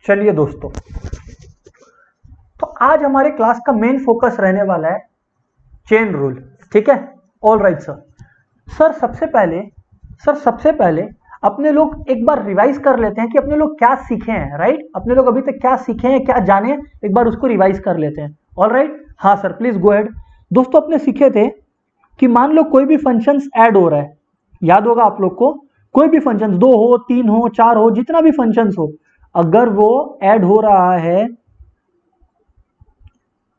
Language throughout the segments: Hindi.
चलिए दोस्तों, तो आज हमारे क्लास का मेन फोकस रहने वाला है चेन रूल। ठीक है, ऑल राइट सर। सबसे पहले अपने लोग एक बार रिवाइज कर लेते हैं कि अपने लोग क्या सीखे हैं। राइट, अपने लोग अभी तक क्या सीखे हैं, क्या जाने, एक बार उसको रिवाइज कर लेते हैं। ऑल राइट, हाँ सर प्लीज गो अहेड। दोस्तों, अपने सीखे थे कि मान लो कोई भी फंक्शंस ऐड हो रहा है, याद होगा आप लोग को, कोई भी फंक्शन 2 हो, 3 हो, 4 हो, जितना भी फंक्शंस हो, अगर वो ऐड हो रहा है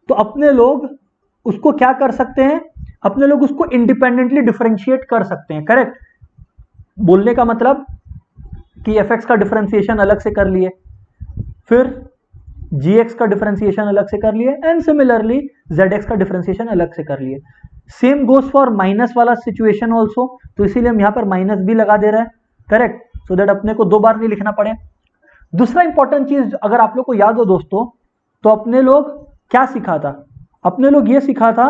तो अपने लोग उसको क्या कर सकते हैं, अपने लोग उसको इंडिपेंडेंटली डिफरेंशिएट कर सकते हैं। करेक्ट, बोलने का मतलब कि fx का डिफरेंशिएशन अलग से कर लिए, फिर gx का डिफरेंशिएशन अलग से कर लिए, एंड सिमिलरली zx का डिफरेंशिएशन अलग से कर लिए। सेम गोज फॉर माइनस वाला सिचुएशन ऑल्सो, तो इसीलिए हम यहां पर माइनस भी लगा दे रहे हैं। करेक्ट, सो दैट अपने को 2 बार नहीं लिखना पड़े। दूसरा इंपॉर्टेंट चीज अगर आप लोग को याद हो दोस्तों, तो अपने लोग क्या सीखा था, अपने लोग ये सीखा था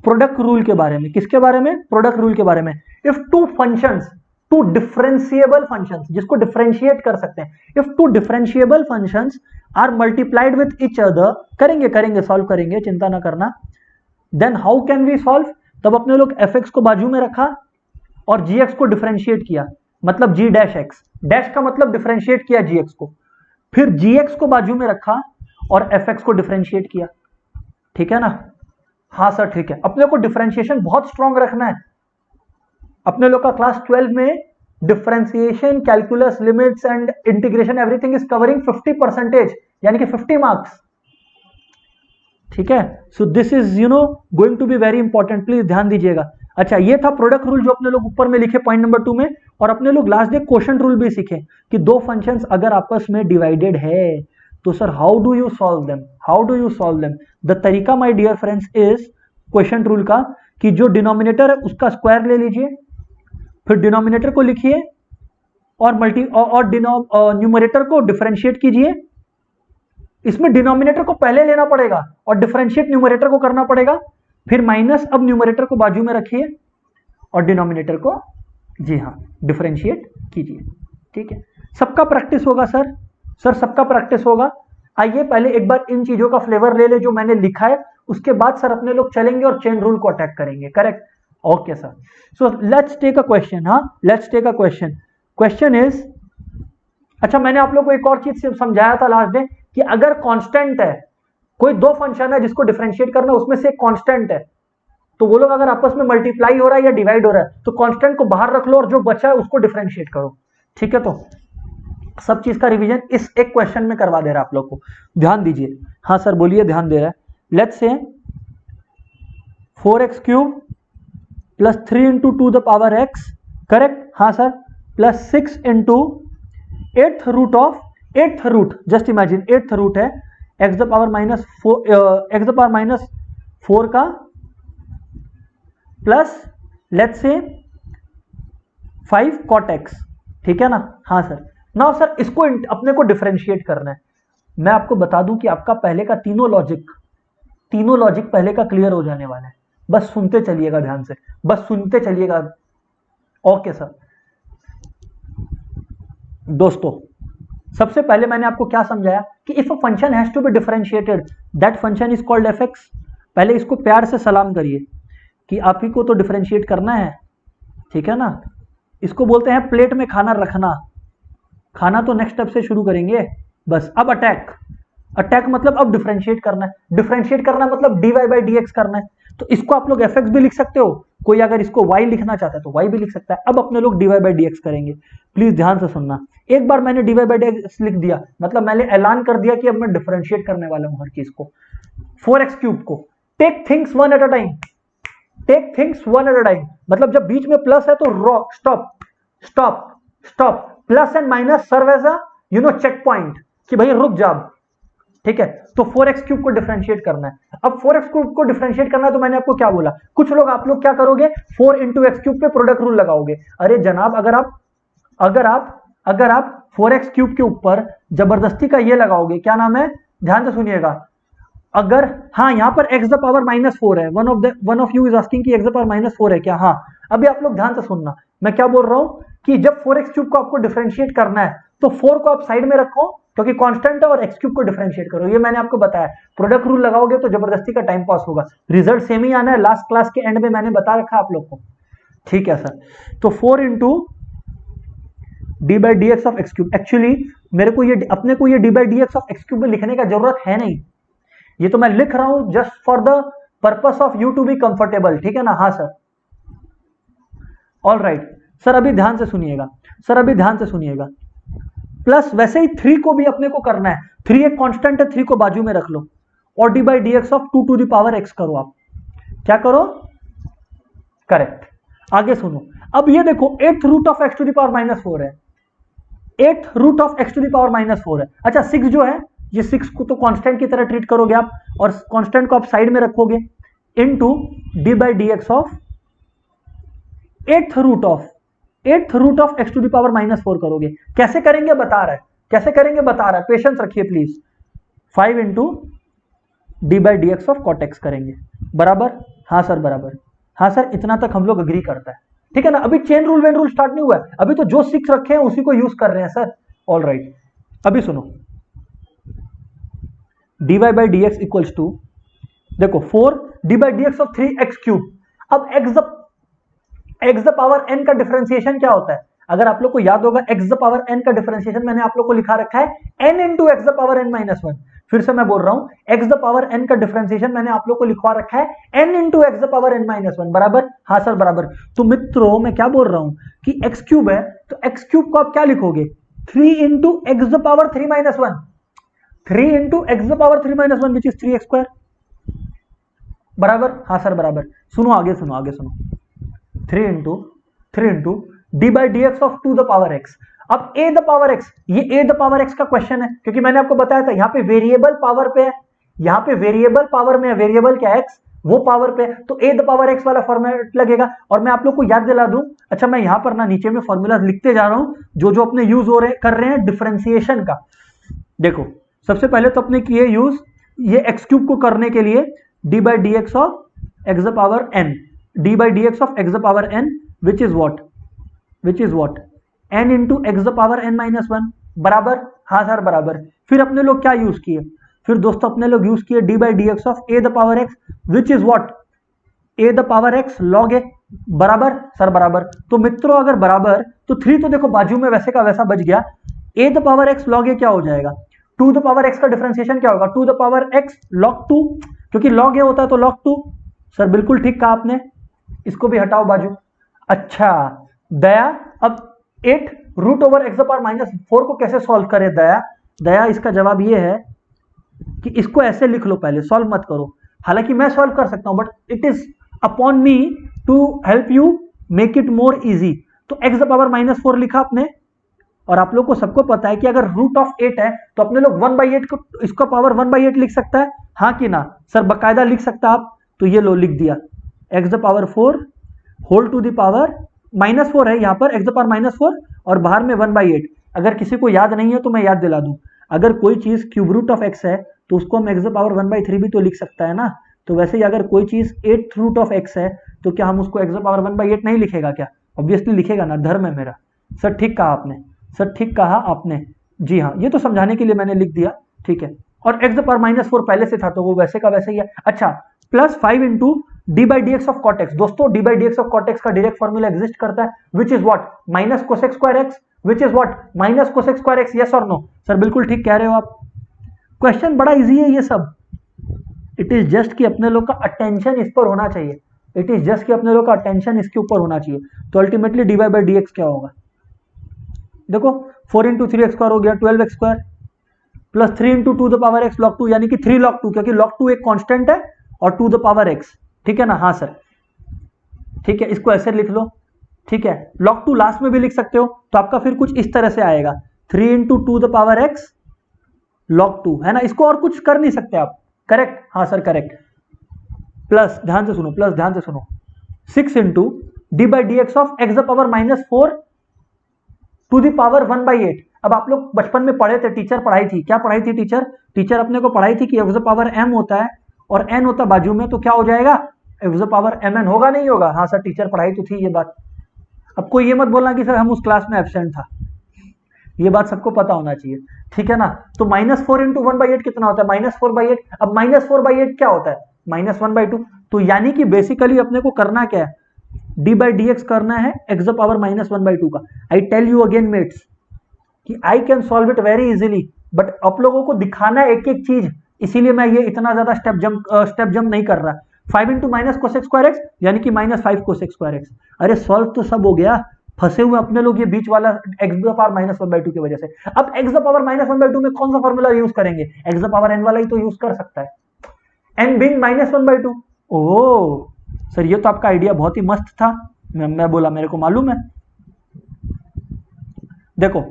प्रोडक्ट रूल के बारे में। किसके बारे में? प्रोडक्ट रूल के बारे में। If two functions, two differentiable functions, जिसको डिफरेंशिएट कर सकते हैं, if two differentiable functions are multiplied with each other, करेंगे सॉल्व करेंगे, चिंता ना करना। Then how can we solve? तब अपने लोग fx को बाजू में रखा और gx को डिफरेंशिएट किया, मतलब g डैश x, डैश का मतलब डिफरेंशिएट किया gx को, फिर gx को बाजू में रखा और fx को डिफरेंशिएट किया। ठीक है ना? हाँ सर ठीक है। अपने को डिफरेंशिएशन बहुत स्ट्रांग रखना है। अपने लोग का क्लास 12 में differentiation, calculus, limits and integration everything is covering 50%, यानी कि 50 मार्क्स। ठीक है, so this is going to be very important, please ध्यान दीजिएगा। अच्छा, ये था प्रोडक्ट रूल जो अपने लोग ऊपर में लिखे पॉइंट नंबर 2 में। और अपने लोग लास्ट डे क्वोशंट रूल भी सीखे कि 2 फंक्शंस अगर आपस में डिवाइडेड है तो sir how do you solve them, how do you solve them. The तरीका my dear friends is quotient rule का कि जो डिनोमिनेटर है उसका स्क्वायर ले लीजिए, फिर डिनोमिनेटर को लिखिए और न्यूमरेटर को डिफरेंशिएट कीजिए। इसमें डिनोमिनेटर को पहले लेना पड़ेगा और डिफरेंशिएट न्यूमरेटर को करना पड़ेगा, फिर माइनस, अब न्यूमरेटर को बाजू में रखिए और डिनोमिनेटर को, जी हाँ, डिफरेंशिएट कीजिए। ठीक है, सबका प्रैक्टिस होगा सर, सबका प्रैक्टिस होगा। आइए पहले एक बार इन चीजों का फ्लेवर ले ले जो मैंने लिखा है, उसके बाद सर अपने लोग चलेंगे और चेन रूल को अटैक करेंगे। Correct, okay sir. So let's take a question. हाँ, let's take a question. Question is, अच्छा मैंने आप लोग को एक और चीज समझाया था लास्ट डे कि अगर कांस्टेंट है, कोई 2 फंक्शन है जिसको डिफरेंशिएट करना, उसमें से एक कांस्टेंट है, तो वो लोग अगर आपस में मल्टीप्लाई हो रहा है या डिवाइड हो रहा है तो कांस्टेंट को बाहर रख लो और जो बचा है उसको डिफरेंशिएट करो। ठीक है, तो सब चीज का रिवीजन इस एक क्वेश्चन में करवा दे रहा है आप लोग को, ध्यान दीजिए। हाँ सर बोलिए, ध्यान दे रहा है। Let's say 4x cube plus 3 into 2 the power x, correct, हाँ sir, plus 6 into 8th root of, 8th root, just imagine 8th root है x द पावर माइनस 4 का, plus let's say 5 cot x। ठीक है ना? हाँ सर। नाउ सर इसको अपने को डिफरेंशिएट करना है। मैं आपको बता दूं कि आपका पहले का तीनों लॉजिक पहले का क्लियर हो जाने वाला है, बस सुनते चलिएगा ध्यान से, बस सुनते चलिएगा। Okay sir. दोस्तों, सबसे पहले मैंने आपको क्या समझाया कि if a function has to be differentiated that function is called fx। पहले इसको प्यार से सलाम करिए कि आप ही को तो डिफरेंशिएट करना है। ठीक है ना? इसको बोलते हैं प्लेट में खाना रखना। खाना तो नेक्स्ट स्टेप से शुरू करेंगे। बस अब अटैक मतलब अब डिफरेंशिएट करना है। डिफरेंशिएट करना मतलब dy बाई dx करना है। तो इसको आप लोग fx भी लिख सकते हो, कोई अगर इसको y लिखना चाहता है तो y भी लिख सकता है। अब अपने लोग dy बाई dx करेंगे, प्लीज ध्यान से सुनना। एक बार मैंने dy बाई dx लिख दिया मतलब मैंने ऐलान कर दिया कि अब मैं डिफरेंशिएट करने वाला हूं हर चीज को। 4x क्यूब को take things one at a time, take things one at a time, मतलब जब बीच में प्लस है तो stop. Plus and minus serve as a check point कि भाई रुक जा। ठीक है, तो 4x क्यूब को डिफरेंशिएट करना है। अब 4x क्यूब को डिफरेंशिएट करना है तो मैंने आपको क्या बोला, कुछ लोग आप लोग क्या करोगे, 4 इंटू एक्स क्यूब पे प्रोडक्ट रूल लगाओगे। अरे जनाब, अगर आप 4x क्यूब के ऊपर जबरदस्ती का ये लगाओगे, क्या नाम है, ध्यान से सुनिएगा। अगर, हाँ यहां पर x द पावर -4 है, one of you is asking कि x द पावर -4 है क्या? हाँ, अभी आप लोग ध्यान से सुनना, मैं क्या बोल रहा हूं कि जब 4x क्यूब को आपको डिफरेंशिएट करना है तो 4 को आप साइड में रखो, क्योंकि कांस्टेंट है और एक्स क्यूब को डिफरेंशिएट करो। ये मैंने आपको बताया, प्रोडक्ट रूल लगाओगे तो जबरदस्ती का टाइम पास होगा, रिजल्ट सेम ही आना है, लास्ट क्लास के एंड में मैंने बता रखा है आप लोग को, ठीक है सर। तो 4 into d by d x of x cube, actually मेरे को ये अपने को ये D by d x of x cube में लिखने का जरूरत है नहीं, ये तो मैं लिख रहा हूं just for the purpose of you to be comfortable, ठीक है ना। हाँ सर, ऑल राइट सर, अभी ध्यान से सुनिएगा सर, अभी ध्यान से सुनिएगा। प्लस वैसे ही 3 को भी अपने को करना है, 3 एक कांस्टेंट है, 3 को बाजू में रख लो और d by d x of 2 to the power x करो। आप क्या करो, करेक्ट। आगे सुनो, अब ये देखो 8th root of x to the power -4 है, 8th root of x to the power -4 है। अच्छा 6 जो है, ये 6 को तो कांस्टेंट की तरह ट्रीट करोगे आप और कांस्टेंट को आप साइड में रखोगे, into d by d x of 8th root of x to the power -4 करोगे। कैसे करेंगे बता रहा है, कैसे करेंगे बता रहा है, पेशेंस रखिए please. 5 into d by d x of cot x करेंगे, बराबर। हाँ सर बराबर, हाँ सर, इतना तक हम लोग अग्री करता है, ठीक है ना। अभी chain rule when rule start नहीं हुआ है, अभी तो जो 6 रखे हैं उसी को यूज कर रहे हैं सर, ऑल राइट। अभी सुनो, d y by d x equals to, देखो 4 d by d x of 3x cube. अब एक्स द पावर n का डिफरेंशिएशन क्या होता है, अगर आप लोग को याद होगा एक्स द पावर n का डिफरेंशिएशन मैंने आप लोग को लिखा रखा है n into x the power n minus 1। फिर से मैं बोल रहा हूं, एक्स द पावर n का डिफरेंशिएशन मैंने आप लोग को लिखवा रखा है n into x the power n minus 1, बराबर। हाँ सर बराबर। तो मित्रों मैं क्या बोल रहा हूं कि x क्यूब है, तो x क्यूब को आप क्या लिखोगे, 3 into x the power 3 minus 1, 3 into x the power 3 minus 1 which is 3x square, बराबर। हाँ सर बराबर। सुनो आगे सुनो, आगे सुनो, 3 into d by d x of 2 the power x. अब a द पावर x, ये a द पावर x का क्वेश्चन है, क्योंकि मैंने आपको बताया था यहाँ पे वेरिएबल पावर पे है, यहाँ पे वेरिएबल पावर में है, वेरिएबल क्या x वो पावर पे है, तो a द पावर x वाला फॉर्मूला लगेगा। और मैं आप लोग को याद दिला दूं, अच्छा मैं यहाँ पर ना नीचे में फॉर्मूला लिखते जा रहा हूं जो जो अपने यूज हो रहे कर रहे हैं डिफरेंशिएशन का। देखो सबसे पहले तो अपने किए यूज ये एक्स क्यूब को करने के लिए D by d x of x the power n, D by d x of x the power n which is what n into x the power n minus 1, बराबर। हाँ सर बराबर। फिर अपने लोग क्या यूज किए, फिर दोस्तों अपने लोग यूज किए D by d x of a the power x which is what a the power x log a, बराबर सर बराबर। तो मित्रों अगर बराबर तो 3 तो देखो बाजू में वैसे का वैसा बच गया, a the power x log a क्या हो जाएगा, 2 द पावर x का डिफरेंशिएशन क्या होगा, 2 द पावर x log 2, क्योंकि log a होता है तो log 2। सर बिल्कुल ठीक कहा आपने, इसको भी हटाओ बाजू। अच्छा दया, अब 8 root over x the power -4 को कैसे सॉल्व करे दया, इसका जवाब ये है कि इसको ऐसे लिख लो, पहले सॉल्व मत करो, हालांकि मैं सॉल्व कर सकता हूं but it is upon me to help you make it more easy. तो एक्स द पावर -4 लिखा आपने, और आप लोग को सबको पता है कि अगर रूट ऑफ 8 है तो अपने लोग 1/8 को इसका पावर 1/8 लिख सकता है, हाँ कि ना सर, बकायदा लिख सकता आप। तो ये लो लिख दिया, x the power 4 whole to the power -4 है यहाँ पर, एक्स द पावर -4 और बाहर में 1/8। अगर किसी को याद नहीं है तो मैं याद दिला दूं, अगर कोई चीज क्यूब रूट ऑफ एक्स है तो उसको हम एक्स द पावर 1/3 भी तो लिख सकता है ना। तो वैसे ही अगर कोई चीज 8th रूट ऑफ एक्स है तो क्या हम उसको एक्स द पावर 1/8 नहीं लिखेगा क्या, ऑब्वियसली लिखेगा ना, धर्म है मेरा। सर ठीक कहा आपने, सर ठीक कहा आपने, जी हाँ, ये तो समझाने के लिए मैंने लिख दिया, ठीक है। और एक्स द पावर -4 पहले से था तो वो वैसे का वैसे ही है। अच्छा plus 5 into d by d x of cot x. दोस्तों d by d x of cot x का डायरेक्ट फॉर्मूला एग्जिस्ट करता है, which is what minus cosec square x, which is what minus cosec square x, yes और नो। सर बिल्कुल ठीक कह रहे हो आप, क्वेश्चन बड़ा इजी है ये सब, इट इज जस्ट कि अपने लोग का अटेंशन इस पर होना चाहिए, इट इज जस्ट कि अपने लोग का अटेंशन इसके ऊपर होना चाहिए। तो ultimately d y by d x क्या होगा, देखो 4 इंटू 3x स्क्वायर हो गया 12x square, plus 3 into 2 the power x log 2, यानी कि 3 log 2, क्योंकि log 2 एक कांस्टेंट है और 2 द पावर x, ठीक है ना। हाँ सर ठीक है, इसको ऐसे लिख लो, ठीक है। log 2 लास्ट में भी लिख सकते हो, तो आपका फिर कुछ इस तरह से आएगा 3 into 2 the power x log 2, है ना। इसको और कुछ कर नहीं सकते आप, करेक्ट। हाँ सर करेक्ट। प्लस ध्यान से सुनो, प्लस ध्यान से सुनो, 6 into d by d x of x the power -4 to the power 1/8। अब आप लोग बचपन में पढ़े थे, टीचर पढ़ाई थी, क्या पढ़ाई थी टीचर अपने को पढ़ाई थी कि एक्स द पावर m होता है और n होता बाजू में, तो क्या हो जाएगा एक्स द पावर mn, होगा नहीं होगा। हाँ सर टीचर पढ़ाई तो थी ये बात। अब कोई ये मत बोलना कि सर हम उस क्लास में एब्सेंट था, ये बात सबको पता होना चाहिए, ठीक है ना। तो -4 इंटू 1/8 कितना होता है, -4/8। अब -4/8 क्या होता है, -1/2। तो यानी कि बेसिकली अपने को करना क्या है, d/dx करना है x द पावर -1/2 का। I tell you again mates कि I can solve it very easily, but आप लोगों को दिखाना है एक एक चीज, इसीलिए मैं ये इतना ज्यादा स्टेप जंप नहीं कर रहा। 5 into minus cosec square x यानी कि -5 कोसेक स्क्वायर एक्स। अरे सॉल्व तो सब हो गया, फंसे हुए अपने लोग ये बीच वाला x द पावर -1/2 की वजह से। अब x द पावर -1/2 में कौन सा फॉर्मूला यूज करेंगे, x द पावर n वाला ही तो यूज कर सकता है, n बिंग -1/2। ओह सर ये तो आपका आइडिया बहुत ही मस्त था, मैं बोला मेरे को मालूम है। देखो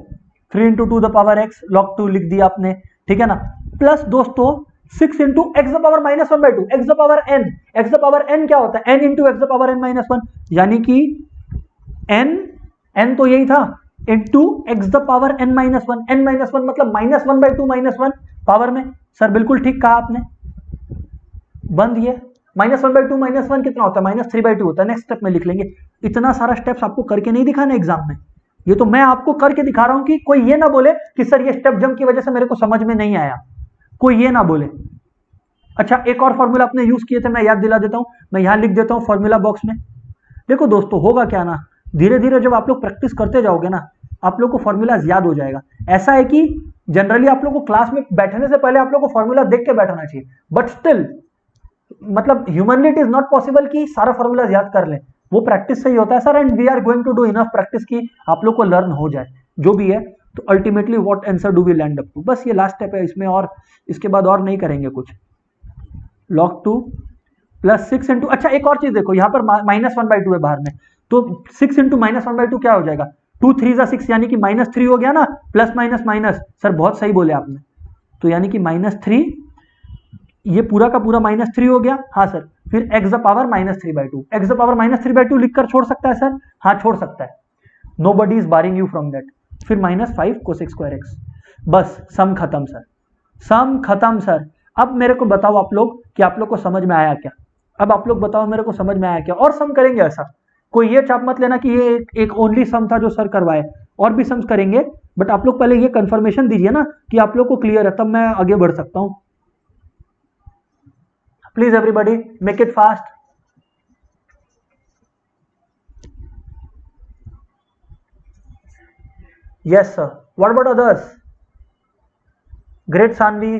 3 into 2 the power x log 2 लिख दिया आपने, ठीक है ना, प्लस दोस्तों 6 into x the power -1/2, x the power n, x the power n क्या होता है, n into x the power n -1, यानी कि n तो यही था into x the power n -1, n -1 मतलब -1/2 -1 पावर में। सर बिल्कुल ठीक कहा आपने, बंद ये -1/2 -1 कितना होता है, -3/2 होता है। नेक्स्ट स्टेप में लिख लेंगे। इतना सारा स्टेप्स आपको करके नहीं दिखाना एग्जाम में, ये तो मैं आपको करके दिखा रहा हूं कि कोई ये ना बोले कि सर ये स्टेप जंप की वजह से मेरे को समझ में नहीं आया, कोई ये ना बोले। अच्छा एक और फॉर्मूला आपने यूज किए थे, मैं याद दिला देता हूं, मैं यहां लिख देता हूं फॉर्मूला बॉक्स में। देखो दोस्तों होगा क्या ना, धीरे धीरे जब आप लोग प्रैक्टिस करते जाओगे ना, आप लोग को फॉर्मूलाज याद हो जाएगा। ऐसा है कि जनरली आप लोग को क्लास में बैठने से पहले आप लोग को फॉर्मूला देख के बैठना चाहिए, बट स्टिल मतलब humanly it is not possible कि सारा फॉर्मूलाज याद कर लें, वो प्रैक्टिस से ही होता है sir. And we are going to do enough practice की आप लोग को लर्न हो जाए जो भी है। तो ultimately what answer do we land up to, बस ये लास्ट स्टेप है इसमें, और इसके बाद और नहीं करेंगे कुछ। log 2 प्लस 6 इंटू, अच्छा एक और चीज देखो, यहाँ पर -1/2 है बाहर में, तो 6 इंटू -1/2 क्या हो जाएगा, 2 3 6 यानी कि -3 हो गया ना, प्लस माइनस माइनस, सर बहुत सही बोले आपने। तो यानी कि -3, ये पूरा का पूरा -3 हो गया, हाँ सर। फिर x the power -3/2, x the power -3/2 लिखकर छोड़ सकता है सर, हाँ छोड़ सकता है, nobody is barring you from that. फिर -5 कोसेक स्क्वायर एक्स, बस सम खत्म सर, सम खत्म सर। अब मेरे को बताओ आप लोग कि आप लोग को समझ में आया क्या, अब आप लोग बताओ मेरे को समझ में आया क्या। और सम करेंगे ऐसा, कोई ये चाप मत लेना कि ये एक ओनली सम था जो सर करवाए, और भी सम्स करेंगे, बट आप लोग पहले ये कंफर्मेशन दीजिए ना कि आप लोग को क्लियर है, तब मैं आगे बढ़ सकता हूं। Please everybody make it fast. Yes sir, what about others, great Sanvi,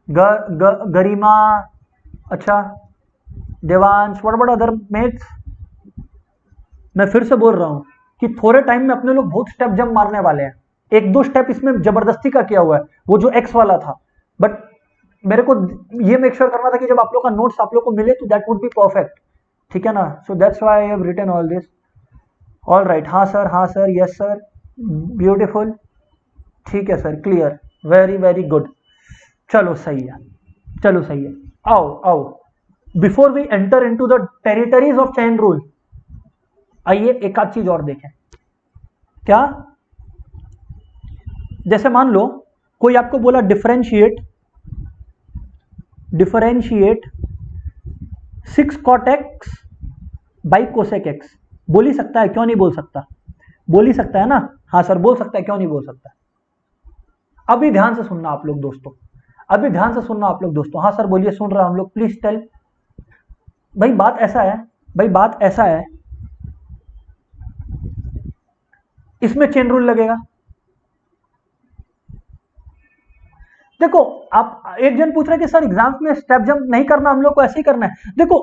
Garima, अच्छा Devansh, what about other mates. मैं फिर से बोल रहा हूं कि थोड़े टाइम में अपने लोग बहुत स्टेप जंप मारने वाले हैं, एक दो स्टेप इसमें जबरदस्ती का किया हुआ है, वो जो एक्स वाला था, बट मेरे को ये मेक श्योर करना था कि जब आप लोग का नोट्स आप लोग को मिले तो दैट वुड बी परफेक्ट, ठीक है ना। So that's why I have written all this. All right, हाँ सर, यस सर, ब्यूटीफुल, ठीक है sir, clear, very very good. चलो सही है, चलो सही है। आओ before we enter into the territories of chain rule, आइए एक आध चीज और देखें। क्या, जैसे मान लो कोई आपको बोला differentiate 6 cot x by cosec x, बोल ही सकता है, क्यों नहीं बोल सकता, बोल ही सकता है ना, हाँ सर बोल सकता है, क्यों नहीं बोल सकता। अभी ध्यान से सुनना आप लोग दोस्तों, अभी ध्यान से सुनना आप लोग दोस्तों, हाँ सर बोलिए, सुन रहा हम लोग, प्लीज टेल। भाई बात ऐसा है, भाई बात ऐसा है, इसमें चेन रूल लगेगा। देखो आप, एक जन पूछ रहे कि सर एग्जाम्स में स्टेप जंप नहीं करना, हम लोग को ऐसे ही करना है। देखो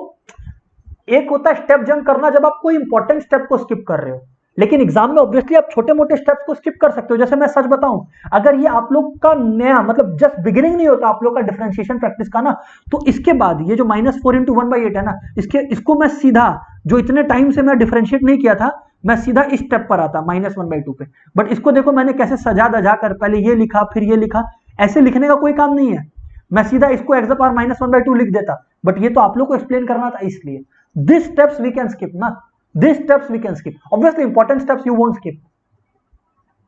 एक होता है स्टेप जंप करना जब आप कोई इंपॉर्टेंट स्टेप को स्किप कर रहे हो, लेकिन एग्जाम में ऑब्वियसली आप छोटे मोटे स्टेप्स को स्किप कर सकते हो। जैसे मैं सच बताऊं, अगर ये आप लोग का नया मतलब जस्ट बिगिनिंग नहीं होता आप लोग का डिफरेंशिएशन प्रैक्टिस का ना, तो इसके बाद ये जो -4 इंटू 1/8 है ना, इसको मैं सीधा, जो इतने टाइम से मैं डिफरेंशिएट नहीं किया था, मैं सीधा इस स्टेप पर आता -1/2 पे। बट इसको देखो मैंने कैसे सजा दजा कर पहले ये लिखा फिर ये लिखा, ऐसे लिखने का कोई काम नहीं है, मैं सीधा इसको x द पावर -1/2 लिख देता, बट ये तो आप लोग को एक्सप्लेन करना था, इसलिए this steps we can skip ना, this steps we can skip, obviously important steps you won't skip,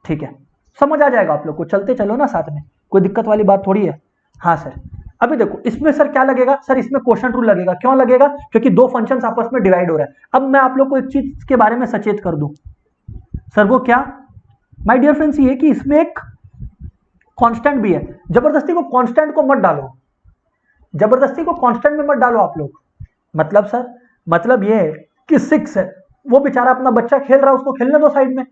ठीक है, समझ आ जाएगा आप लोग को, चलते चलो ना साथ में, कोई दिक्कत वाली बात थोड़ी है। हाँ सर, अभी देखो इसमें सर क्या लगेगा, सर इसमें क्वोशंट रूल लगेगा, क्यों लगेगा, क्योंकि दो फंक्शंस आपस में डिवाइड हो रहा है। अब मैं आप लोग को एक चीज के बारे में सचेत कर दूं, सर वो क्या, माय डियर फ्रेंड्स ये कि इसमें एक कांस्टेंट भी है, जबरदस्ती को कांस्टेंट को मत डालो, जबरदस्ती को कांस्टेंट में मत डालो आप लोग। मतलब सर मतलब ये है कि 6 है, वो बेचारा अपना बच्चा खेल रहा है, उसको खेलने दो साइड में,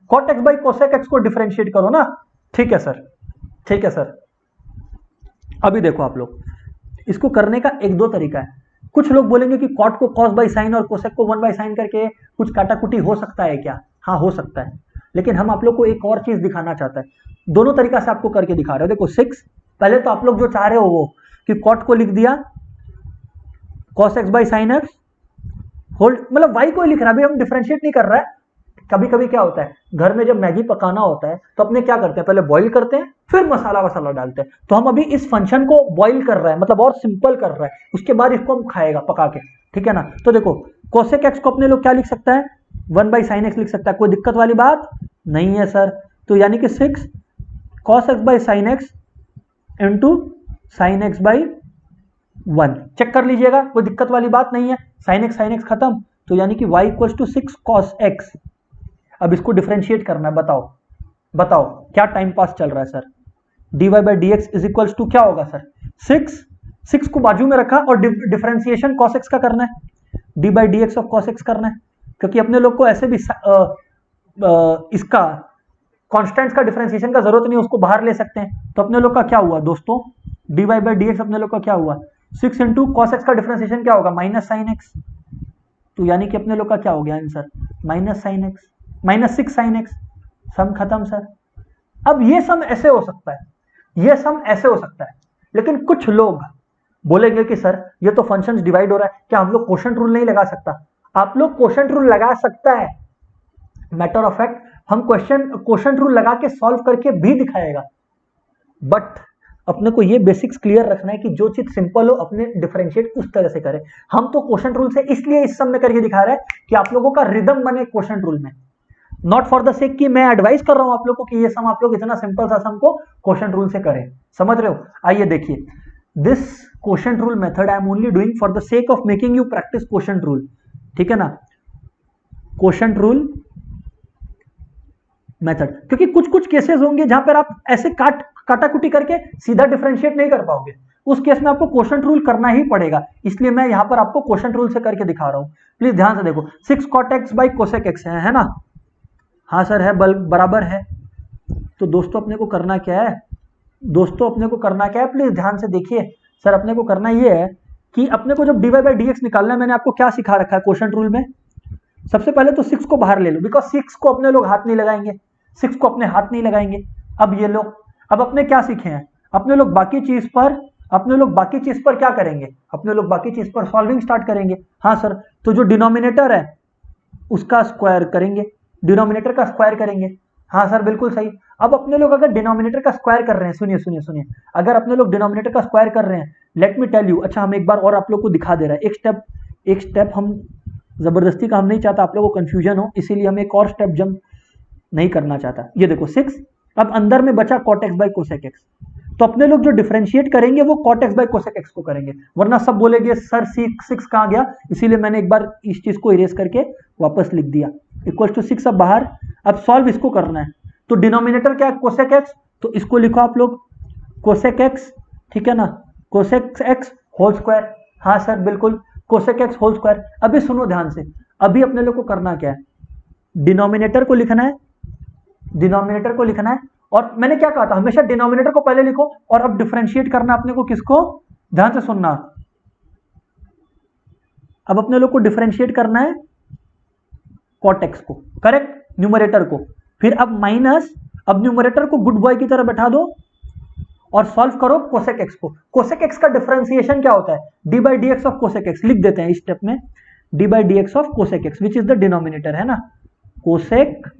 cot x by cosec x को डिफरेंशिएट करो ना। ठीक है सर, ठीक है सर। अभी देखो आप लोग, इसको करने का एक दो तरीका है। कुछ लोग बोलेंगे कि cot को cos बाई साइन और cosec को 1 बाई साइन करके कुछ काटाकुटी हो सकता है क्या? हाँ हो सकता है, लेकिन हम आप लोग को एक और चीज दिखाना चाहता है। दोनों तरीका से आपको करके दिखा रहे हो। देखो 6, पहले तो आप लोग जो चाह रहे हो वो कि cot को लिख दिया cos x by sine x hold, मतलब y को लिख रहा है, अभी हम डिफरेंशिएट नहीं कर रहा है। कभी कभी क्या होता है, घर में जब मैगी पकाना होता है तो अपने क्या करते हैं, पहले बॉईल करते हैं फिर मसाला वसाला डालते हैं। तो हम अभी इस फंक्शन को बॉईल कर रहे हैं, मतलब और सिंपल कर रहे हैं, उसके बाद इसको हम खाएगा पका के, ठीक है ना। तो देखो cosec x को अपने लोग क्या लिख सकता है, 1 बाई साइन x लिख सकता है, कोई दिक्कत वाली बात नहीं है सर। तो यानी कि 6 cos x by sine x into sine x by 1, check कर लीजिएगा, कोई दिक्कत वाली बात नहीं है। साइन x खत्म, तो यानी कि y equals to 6 cos x। अब इसको डिफरेंशिएट करना है, बताओ बताओ क्या टाइम पास चल रहा है sir. dy by d x is equals to क्या होगा सर, 6 को बाजू में रखा और डिफरेंशिएशन cos x का करना है, d by d x of cos x करना है, क्योंकि अपने लोग को ऐसे भी इसका कॉन्स्टेंट्स का डिफरेंशिएशन का जरूरत नहीं, उसको बाहर ले सकते हैं। तो अपने लोग का क्या हुआ दोस्तों, d by by d x अपने लोग का क्या हुआ, 6 इंटू कॉस एक्स का डिफरेंशिएशन क्या होगा, माइनस साइन एक्स। तो यानी कि अपने लोग का क्या हो गया answer, minus sine x, minus 6 sine x. Sum खत्म सर। अब ये सम ऐसे हो सकता है, ये सम ऐसे हो सकता है, लेकिन कुछ लोग बोलेंगे कि सर ये तो फंक्शंस डिवाइड हो रहा है, क्या हम लोग क्वोशंट रूल नहीं लगा सकता? आप लोग क्वोशंट रूल लगा सकता है, मैटर ऑफ फैक्ट हम क्वोशंट रूल लगा के सॉल्व करके भी दिखाएगा। बट अपने को ये बेसिक्स क्लियर रखना है कि जो चीज सिंपल हो अपने डिफरेंशिएट उस तरह से करें। हम तो क्वोशंट रूल से इसलिए इस सम में करके दिखा रहे हैं कि आप लोगों का रिदम बने क्वोशंट रूल में, नॉट फॉर द सेक कि मैं एडवाइस कर रहा हूं आप लोग को कि ये सम आप लोग इतना सिंपल सा सम को क्वोशंट रूल से करें, समझ रहे हो। आइए देखिए, this quotient rule method I am only doing for the sake of making you practice quotient rule, ठीक है ना, क्वोशंट रूल मेथड। क्योंकि कुछ कुछ केसेस होंगे जहां पर आप ऐसे काटाकुटी करके सीधा डिफरेंशिएट नहीं कर पाओगे, उस केस में आपको क्वोशंट रूल करना ही पड़ेगा, इसलिए मैं यहां पर आपको क्वोशंट रूल से करके दिखा रहा हूं। प्लीज ध्यान से देखो, 6 cot x by cosec x है ना, हाँ सर है, बराबर है। तो दोस्तों अपने को करना क्या है, दोस्तों अपने को करना क्या है, प्लीज ध्यान से देखिए सर। अपने को करना ये है कि अपने को जब dy बाई डी एक्स निकालना है, मैंने आपको क्या सिखा रखा है क्वोशंट रूल में, सबसे पहले तो 6 को बाहर ले लो, बिकॉज 6 को अपने लोग हाथ नहीं लगाएंगे, 6 को अपने हाथ नहीं लगाएंगे। अब ये लोग, अब अपने क्या सीखे हैं, अपने लोग बाकी चीज पर क्या करेंगे, अपने लोग बाकी चीज पर सॉल्विंग स्टार्ट करेंगे। हाँ सर, तो जो डिनोमिनेटर है उसका स्क्वायर करेंगे, डिनोमिनेटर का स्क्वायर करेंगे। हाँ सर बिल्कुल सही। अब अपने लोग अगर डिनोमिनेटर का स्क्वायर कर रहे हैं, सुनिए सुनिए सुनिए, अगर अपने लोग डिनोमिनेटर का स्क्वायर कर रहे हैं, लेट मी टेल यू, अच्छा हम एक बार और आप लोग को दिखा दे रहे हैं, एक स्टेप हम जबरदस्ती का हम नहीं चाहता आप लोगों को कंफ्यूजन हो, इसीलिए हम एक और स्टेप जंप नहीं करना चाहता। ये देखो 6, अब अंदर में बचा cot x by cosec x, तो अपने लोग जो डिफरेंशिएट करेंगे वो cot x by cosec x को करेंगे, वरना सब बोलेंगे सर 6 कहां गया, इसीलिए मैंने एक बार इस चीज को इरेज करके वापस लिख दिया, इक्वल टू 6 अब बाहर। अब सॉल्व इसको करना है, तो डिनोमिनेटर क्या है cosec x, तो इसको लिखो आप लोग cosec x, ठीक है ना, cosec x होल स्क्वायर। हाँ सर बिल्कुल, cosec x होल स्क्वायर। अभी सुनो ध्यान से, अभी अपने लोग को करना क्या है, डिनोमिनेटर को लिखना है, डिनोमिनेटर को लिखना है, और मैंने क्या कहा था, हमेशा डिनोमिनेटर को पहले लिखो, और अब डिफरेंशिएट करना अपने को किसको, ध्यान से सुनना, अब अपने लोग को डिफरेंशिएट करना है cot x को, करेक्ट, न्यूमरेटर को, फिर अब माइनस, अब न्यूमरेटर को गुड बॉय की तरह बैठा दो और सॉल्व करो cosec x को। cosec x का डिफरेंशिएशन क्या होता है, d by d x of cosec x, लिख देते हैं इस स्टेप में, d by d x of cosec x which is the denominator, है ना, cosec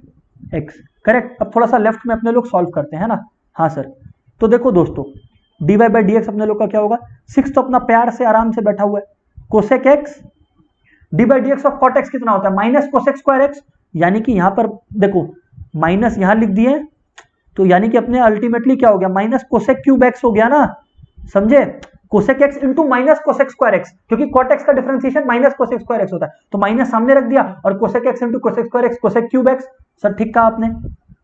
x, करेक्ट। अब थोड़ा सा लेफ्ट में अपने लोग सॉल्व करते हैं ना, हाँ सर। तो देखो दोस्तों, d y by d x अपने लोग का क्या होगा, 6 तो अपना प्यार से आराम से बैठा हुआ है, cosec x D by d x of cot x कितना होता है, माइनस cosec स्क्वायर x, यानी कि यहां पर देखो माइनस यहां लिख दिए, तो यानी कि अपने अल्टीमेटली क्या हो गया, माइनस cosec क्यूब x हो गया ना, समझे, cosec x into minus cosec square x, क्योंकि cot x का differentiation minus cosec square x होता है, तो माइनस सामने रख दिया और cosec x into cosec square x, cosec cube x। Sir ठीक कहा आपने,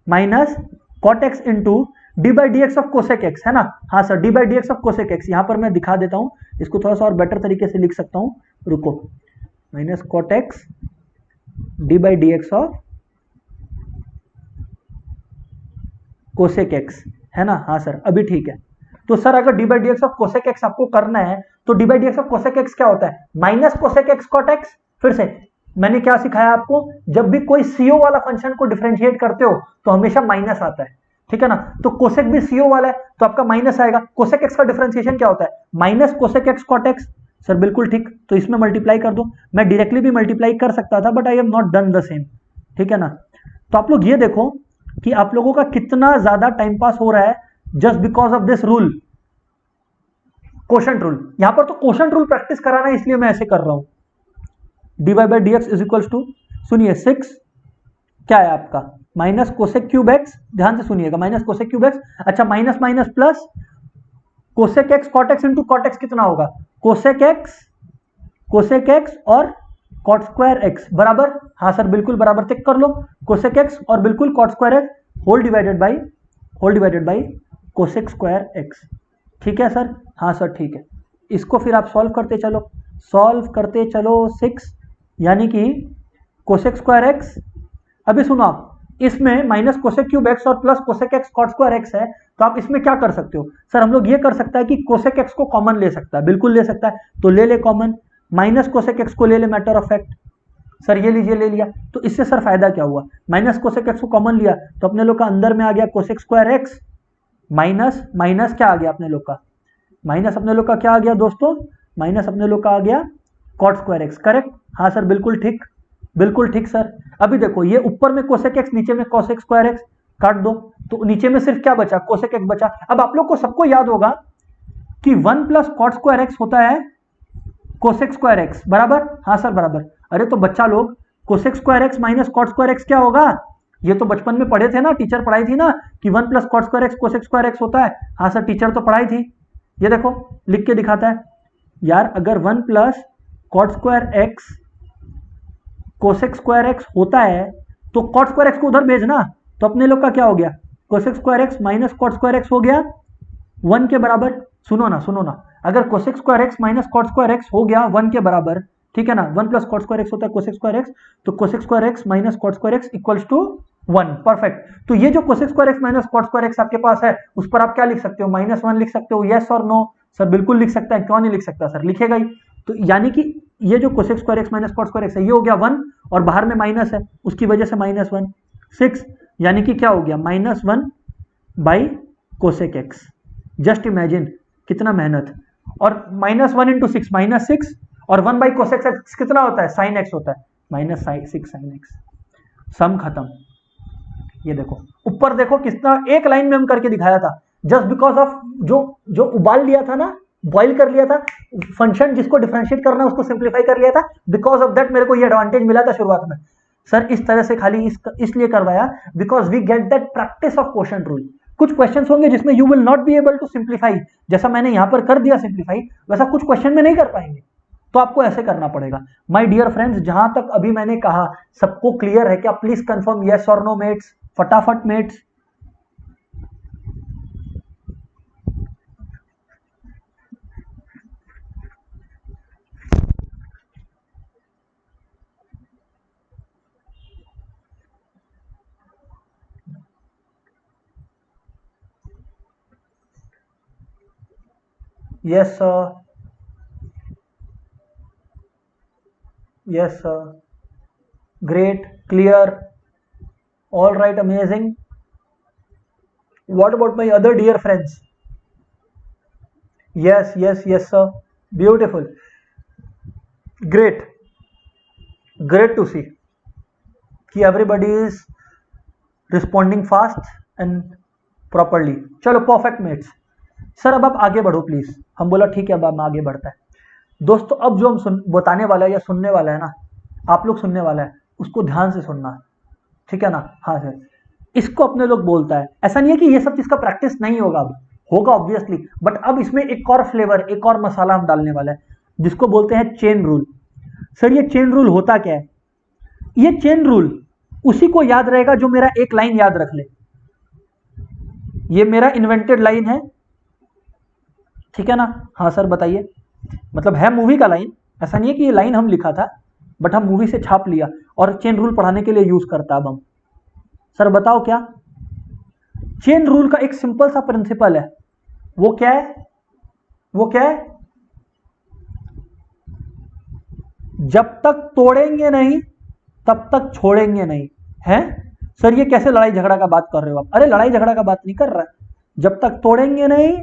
minus cot x into d by d x of cosec x, है ना। हाँ sir, d by d x of cosec x, यहां पर मैं दिखा देता हूं, इसको थोड़ा सा और बेटर तरीके से लिख सकता हूं, रुको। Minus cot x d by d x of cosec x, है ना। हाँ सर, अभी ठीक है। तो सर अगर d by d x of cosec x आपको करना है तो d by d x of cosec x क्या होता है, minus cosec x cot x. फिर से मैंने क्या सिखाया आपको, जब भी कोई सीओ वाला फंक्शन को डिफरेंशिएट करते हो तो हमेशा माइनस आता है, ठीक है ना। तो कोसेक भी सीओ वाला है तो आपका माइनस आएगा। कोसेक एक्स का डिफरेंशिएशन क्या होता है, minus cosec x cot x. Sir बिल्कुल ठीक, तो इसमें मल्टीप्लाई कर दो। मैं डायरेक्टली भी मल्टीप्लाई कर सकता था but I have not done the same, ठीक है ना। तो आप लोग ये देखो कि आप लोगों का कितना ज्यादा टाइम पास हो रहा है just because of this rule, quotient rule. यहां पर तो कोशेंट रूल प्रैक्टिस कराना है इसलिए मैं ऐसे कर रहा हूं। D y by d x is equal to, सुनिए 6 क्या है आपका, माइनस कोसेक क्यूब एक्स, ध्यान से सुनिएगा, माइनस कोसेक क्यूब एक्स। अच्छा, minus minus plus cosec x cot x into cot x कितना होगा, कोसेक एक्स और कॉट स्क्वायर एक्स बराबर, हाँ सर बिल्कुल बराबर, चेक कर लो, कोसेक एक्स और बिल्कुल cot square x whole divided by cosec square x, ठीक है सर। हाँ सर ठीक है, इसको फिर आप सॉल्व करते चलो 6 यानी कि कोसेक स्क्वायर एक्स। अभी सुनो आप, इसमें माइनस कोसेक क्यूब एक्स और plus cosec x cot square x है, तो आप इसमें क्या कर सकते हो सर, हम लोग ये कर सकता है कि कोसेक एक्स को कॉमन ले सकता है, बिल्कुल ले सकता है, तो ले ले कॉमन, माइनस कोसेक एक्स को ले ले मैटर ऑफ फैक्ट। सर ये लीजिए, ले लिया, तो इससे सर फायदा क्या हुआ, माइनस कोसेक एक्स को कॉमन लिया तो अपने लोग का अंदर में आ गया cosec square x minus minus क्या आ गया अपने लोग का, माइनस अपने लोग का क्या आ गया दोस्तों, माइनस अपने लोग का आ गया कॉट स्क्वायर एक्स, करेक्ट। हाँ सर बिल्कुल ठीक सर। अभी देखो ये ऊपर में कोसेक एक्स, नीचे में कोसेक स्क्वायर एक्स, काट दो तो नीचे में सिर्फ क्या बचा, कोसेक एक्स बचा। अब आप लोग को सबको याद होगा कि 1 प्लस कॉट स्क्वायर एक्स होता है कोसेक स्क्वायर एक्स, बराबर। हाँ सर बराबर। अरे तो बच्चा लोग, cosec square x minus cot square x क्या होगा, ये तो बचपन में पढ़े थे ना, टीचर पढ़ाई थी ना कि 1 plus cot square x cosec square x होता है। हाँ सर टीचर तो पढ़ाई थी, ये देखो लिख के दिखाता है यार, अगर 1 plus cot square x cosec square x होता है तो कॉट स्क्वायर एक्स को उधर भेजना, तो अपने लोग का क्या हो गया, cosec square x minus cot square x हो गया 1 के बराबर। सुनो ना, अगर cosec square x minus cot square x हो गया 1 के बराबर, ठीक है ना, 1 प्लस कॉट स्क्वायर एक्स होता है कोसेक स्क्वायर एक्स, तो cosec square x minus cot square x equals to 1, perfect. तो ये जो cosec square x minus cot square x आपके पास है उस पर आप क्या लिख सकते हो, -1 लिख सकते हो, यस और नो। सर बिल्कुल लिख सकता है, क्यों नहीं लिख सकता सर, लिखेगा ही। तो यानी कि ये जो cosec square x minus cot square x है ये हो गया 1 और बाहर में माइनस है उसकी वजह से -1, 6 यानी कि क्या हो गया -1 by cosec x. Just imagine कितना मेहनत, और -1 इंटू 6 -6 और 1 बाई कोसेक एक्स कितना होता है, साइन एक्स होता है, -6 साइन एक्स, सम खत्म। ये देखो ऊपर देखो कितना एक लाइन में हम करके दिखाया था, जस्ट बिकॉज ऑफ जो उबाल लिया था ना, बॉइल कर लिया था फंक्शन, जिसको डिफरेंशिएट करना उसको सिंप्लीफाई कर लिया था, बिकॉज ऑफ दैट मेरे को ये एडवांटेज मिला था शुरुआत में। सर इस तरह से खाली इसलिए करवाया because we get that practice of quotient rule. कुछ क्वेश्चंस होंगे जिसमें you will not be able to simplify, जैसा मैंने यहां पर कर दिया सिंप्लीफाई, वैसा कुछ क्वेश्चन में नहीं कर पाएंगे, तो आपको ऐसे करना पड़ेगा। माय डियर फ्रेंड्स, जहां तक अभी मैंने कहा सबको क्लियर है क्या, प्लीज कंफर्म यस और नो मेट्स, फटाफट mats. Yes sir, yes sir, great, clear, all right, amazing. What about my other dear friends? Yes sir, beautiful, great to see कि everybody is responding fast and properly. चलो परफेक्ट मेट्स। सर अब आप आगे बढ़ो प्लीज, हम बोला ठीक है, अब हम आगे बढ़ता है। दोस्तों अब जो हम बताने वाला है या सुनने वाला है ना, आप लोग सुनने वाला है उसको ध्यान से सुनना, ठीक है ना। हाँ सर, इसको अपने लोग बोलता है, ऐसा नहीं है कि ये सब चीज का प्रैक्टिस नहीं होगा, अब होगा ऑब्वियसली, बट अब इसमें एक और फ्लेवर, एक और मसाला हम डालने वाला है जिसको बोलते हैं चेन रूल। सर ये चेन रूल होता क्या है, ये चेन रूल उसी को याद रहेगा जो मेरा एक लाइन याद रख ले। ये मेरा इन्वेंटेड लाइन है, ठीक है ना? हाँ सर बताइए। मतलब है मूवी का लाइन, ऐसा नहीं है कि ये लाइन हम लिखा था, बट हम मूवी से छाप लिया और चेन रूल पढ़ाने के लिए यूज करता। अब हम सर बताओ क्या? चेन रूल का एक सिंपल सा प्रिंसिपल है, वो क्या है? वो क्या है? जब तक तोड़ेंगे नहीं तब तक छोड़ेंगे नहीं। है सर ये कैसे लड़ाई झगड़ा का बात कर रहे हो आप? अरे लड़ाई झगड़ा का बात नहीं कर रहा, जब तक तोड़ेंगे नहीं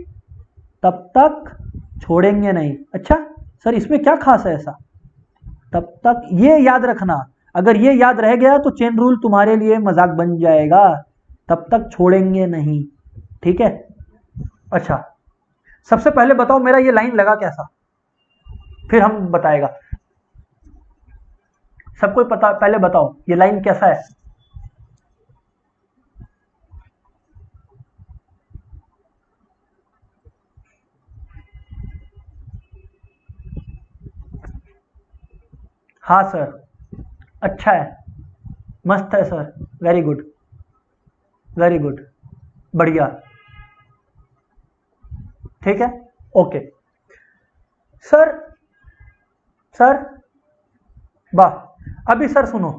तब तक छोड़ेंगे नहीं। अच्छा सर इसमें क्या खास है ऐसा? तब तक, ये याद रखना, अगर ये याद रह गया तो चेन रूल तुम्हारे लिए मजाक बन जाएगा। तब तक छोड़ेंगे नहीं, ठीक है? अच्छा सबसे पहले बताओ मेरा ये लाइन लगा कैसा, फिर हम बताएगा। सबको पता, पहले बताओ ये लाइन कैसा है? हाँ सर, अच्छा है, मस्त है sir, very good, very good, बढ़िया, ठीक है, ओके। सर सर वाह, अभी सर सुनो,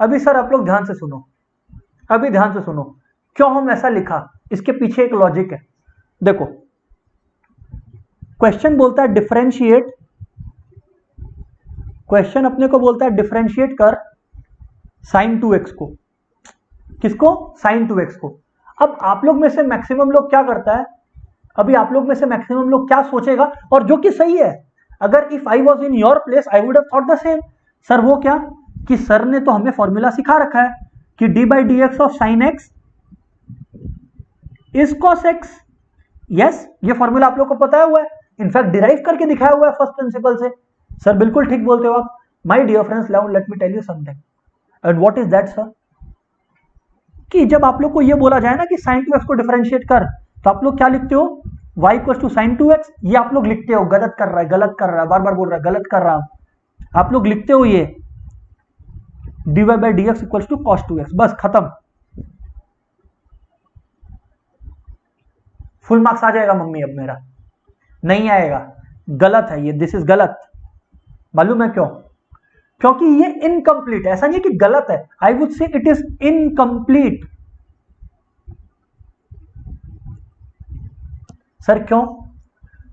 अभी सर आप लोग ध्यान से सुनो, अभी ध्यान से सुनो, क्यों हम ऐसा लिखा, इसके पीछे एक लॉजिक है। देखो क्वेश्चन बोलता है डिफरेंशिएट, क्वेश्चन अपने को बोलता है डिफरेंशिएट कर sin 2x को। किसको? sin 2x को। अब आप लोग में से मैक्सिमम लोग क्या करता है, अभी आप लोग में से मैक्सिमम लोग क्या सोचेगा, और जो कि सही है, अगर if I was in your place I would have thought the same. Sir वो क्या कि सर ने तो हमें फॉर्मूला सिखा रखा है कि D by d x of sine x is cos x. Yes ये फॉर्मूला आप लोग को पता हुआ है, इनफैक्ट डिराइव करके दिखाया हुआ है फर्स्ट प्रिंसिपल से। सर बिल्कुल ठीक बोलते हो आप। My dear friends let me tell you something, and what is that sir, कि जब आप लोग को ये बोला जाए ना कि sin 2x को डिफरेंशिएट कर, तो आप लोग क्या लिखते हो? y equal to sign 2x, ये आप लोग लिखते हो, गलत कर रहा है, गलत कर रहा है, बार बार बोल रहा है गलत कर रहा हूं, आप लोग लिखते हो ये dy by d x equal to cos 2x, बस खत्म, फुल मार्क्स आ जाएगा मम्मी। अब मेरा नहीं आएगा, गलत है ये, दिस इज गलत। मालूम है क्यों? क्योंकि ये इनकम्प्लीट है, ऐसा नहीं है कि गलत है, I would say it is incomplete. Sir क्यों?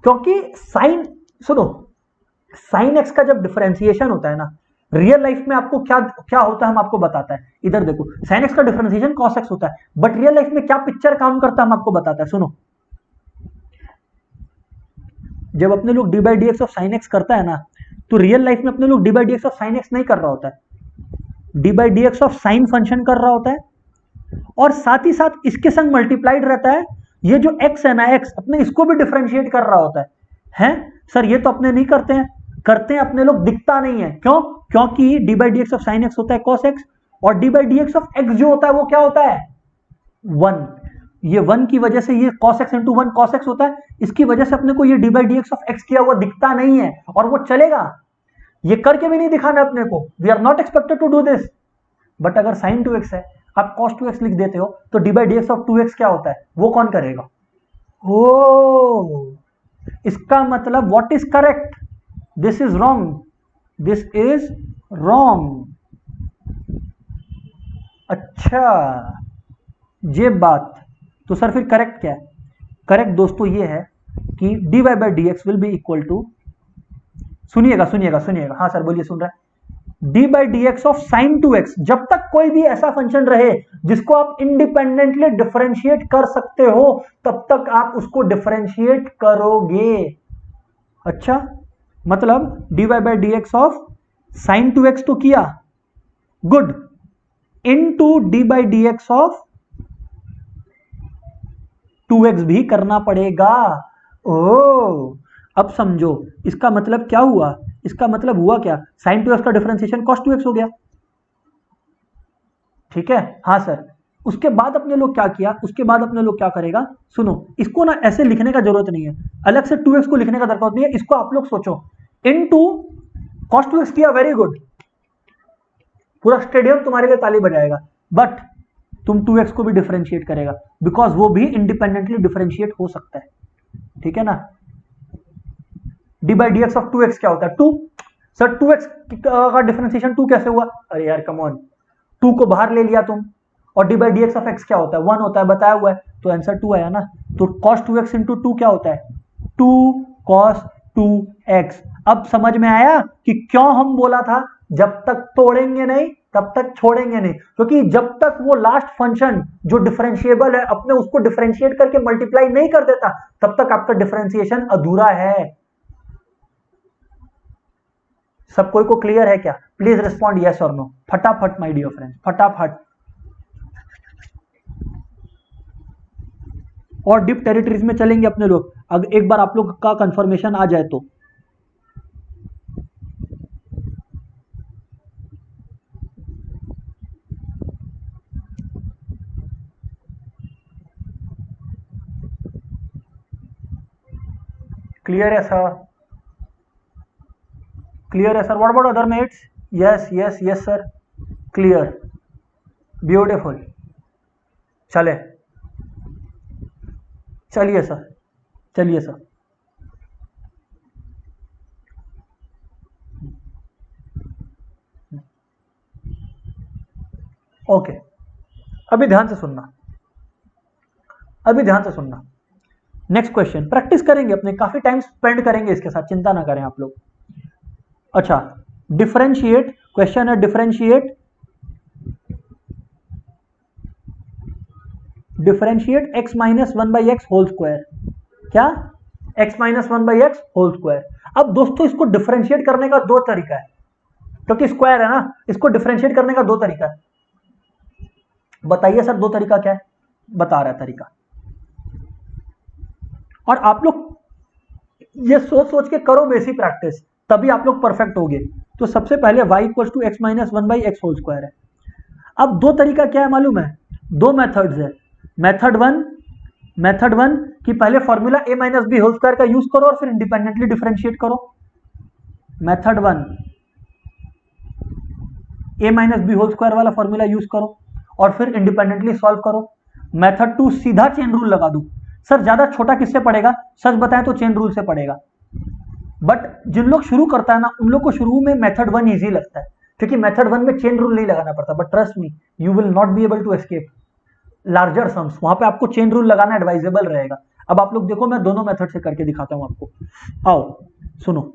क्योंकि साइन, सुनो, साइन एक्स का जब डिफरेंशिएशन होता है ना, रियल लाइफ में आपको क्या क्या होता है हम आपको बताता है। इधर देखो साइन एक्स का डिफरेंशिएशन कॉस एक्स होता है, बट रियल लाइफ में क्या पिक्चर काम करता है हम आपको बताता है। सुनो, जब अपने लोग D by d x of sine x करता है ना, तो रियल लाइफ में अपने लोग D by d x of sine x नहीं कर रहा होता है, d by d x of sine function कर रहा होता है, और साथ ही साथ इसके संग मल्टीप्लाइड रहता है ये जो x है ना, x अपने इसको भी डिफरेंशिएट कर रहा होता है। हैं सर ये तो अपने नहीं करते हैं, करते हैं अपने लोग, दिखता नहीं है, क्यों? क्योंकि D by d x of sine x होता है कॉस एक्स, और d by d x of x जो होता है वो क्या होता है? 1। ये 1 की वजह से ये cos x into 1 cos x होता है, इसकी वजह से अपने को ये D by d x of x किया हुआ दिखता नहीं है, और वो चलेगा, ये करके भी नहीं दिखाना अपने को, we are not expected to do this. But अगर sin 2x है, आप cos 2x लिख देते हो, तो d by d x of 2x क्या होता है, वो कौन करेगा? ओ, इसका मतलब what is correct, this is wrong, this is wrong. अच्छा ये बात, तो सर फिर करेक्ट क्या है? करेक्ट दोस्तों ये है कि d y by d x will be equal to, सुनिएगा सुनिएगा सुनिएगा, हाँ सर बोलिए, सुन रहा है, d by d x of sine 2x। जब तक कोई भी ऐसा फंक्शन रहे जिसको आप इंडिपेंडेंटली डिफरेंशिएट कर सकते हो, तब तक आप उसको डिफरेंशिएट करोगे। अच्छा मतलब d y by d x of sine 2x तो किया, good, into d by d x of 2x भी करना पड़ेगा। ओ अब समझो इसका मतलब क्या हुआ, इसका मतलब हुआ क्या, sin 2x का डिफरेंशिएशन cos 2x हो गया, ठीक है? हाँ सर, उसके बाद अपने लोग क्या किया, उसके बाद अपने लोग क्या करेगा, सुनो, इसको ना ऐसे लिखने का जरूरत नहीं है, अलग से 2x को लिखने का दरकार नहीं है, इसको आप लोग सोचो, इनटू cos 2x किया, वेरी गुड, पूरा स्टेडियम तुम्हारे लिए ताली बजाएगा, बट तुम 2x को भी डिफरेंशिएट करेगा, बिकॉज वो भी इंडिपेंडेंटली डिफरेंशिएट हो सकता है, ठीक है ना। D by d x of 2x क्या होता है? 2। सर 2x का डिफरेंशिएशन 2 कैसे हुआ? अरे यार कम ऑन, 2 को बाहर ले लिया तुम, और d by d x of x क्या होता है? 1 होता है, बताया हुआ है, तो आंसर 2 आया ना। तो cos 2x इंटू 2 क्या होता है? 2 cos 2x। अब समझ में आया कि क्यों हम बोला था जब तक तोड़ेंगे नहीं तब तक छोड़ेंगे नहीं, क्योंकि जब तक वो लास्ट फंक्शन जो डिफरेंशिएबल है अपने उसको डिफरेंशिएट करके मल्टीप्लाई नहीं कर देता तब तक आपका डिफरेंशिएशन अधूरा है। सब कोई को क्लियर है क्या? प्लीज रिस्पॉन्ड यस और नो, फटाफट माय डियर फ्रेंड्स, फटाफट। और डीप टेरिटरीज में चलेंगे अपने लोग, अगर एक बार आप लोग का कंफर्मेशन आ जाए तो। क्लियर है सर? क्लियर है sir? What about other mates? Yes yes yes sir, clear, beautiful. चले, चलिए सर, चलिए सर। ओके, अभी ध्यान से सुनना, अभी ध्यान से सुनना। नेक्स्ट क्वेश्चन प्रैक्टिस करेंगे अपने, काफी टाइम स्पेंड करेंगे इसके साथ, चिंता ना करें आप लोग। अच्छा, डिफरेंशिएट, क्वेश्चन है differentiate, differentiate x minus 1/x whole square. क्या? x minus 1/x whole square. अब दोस्तों इसको डिफरेंशिएट करने का दो तरीका है, क्योंकि स्क्वायर है ना, इसको डिफरेंशिएट करने का दो तरीका है। बताइए सर दो तरीका क्या है? बता रहा है तरीका, और आप लोग ये सोच सोच के करो बेसिक प्रैक्टिस, तभी आप लोग परफेक्ट होगे। तो सबसे पहले y equal to x minus 1/x whole square है। अब दो तरीका क्या है मालूम है? दो मेथड्स है। मेथड वन कि पहले formula a minus b whole square का यूज करो और फिर इंडिपेंडेंटली डिफरेंशिएट करो। Method one, a minus b whole square वाला फॉर्मूला यूज करो और फिर इंडिपेंडेंटली सॉल्व करो। मेथड टू, सीधा चेन रूल लगा दो। सर ज्यादा छोटा किससे पड़ेगा? सच बताएं तो चेन रूल से पड़ेगा, बट जिन लोग शुरू करता है ना उन लोग को शुरू में मेथड वन इजी लगता है, क्योंकि मेथड वन में चेन रूल नहीं लगाना पड़ता। But trust me, you will not be able to escape larger sums, वहां पे आपको चेन रूल लगाना एडवाइजेबल रहेगा। अब आप लोग देखो, मैं दोनों मेथड से करके दिखाता हूं आपको। आओ सुनो,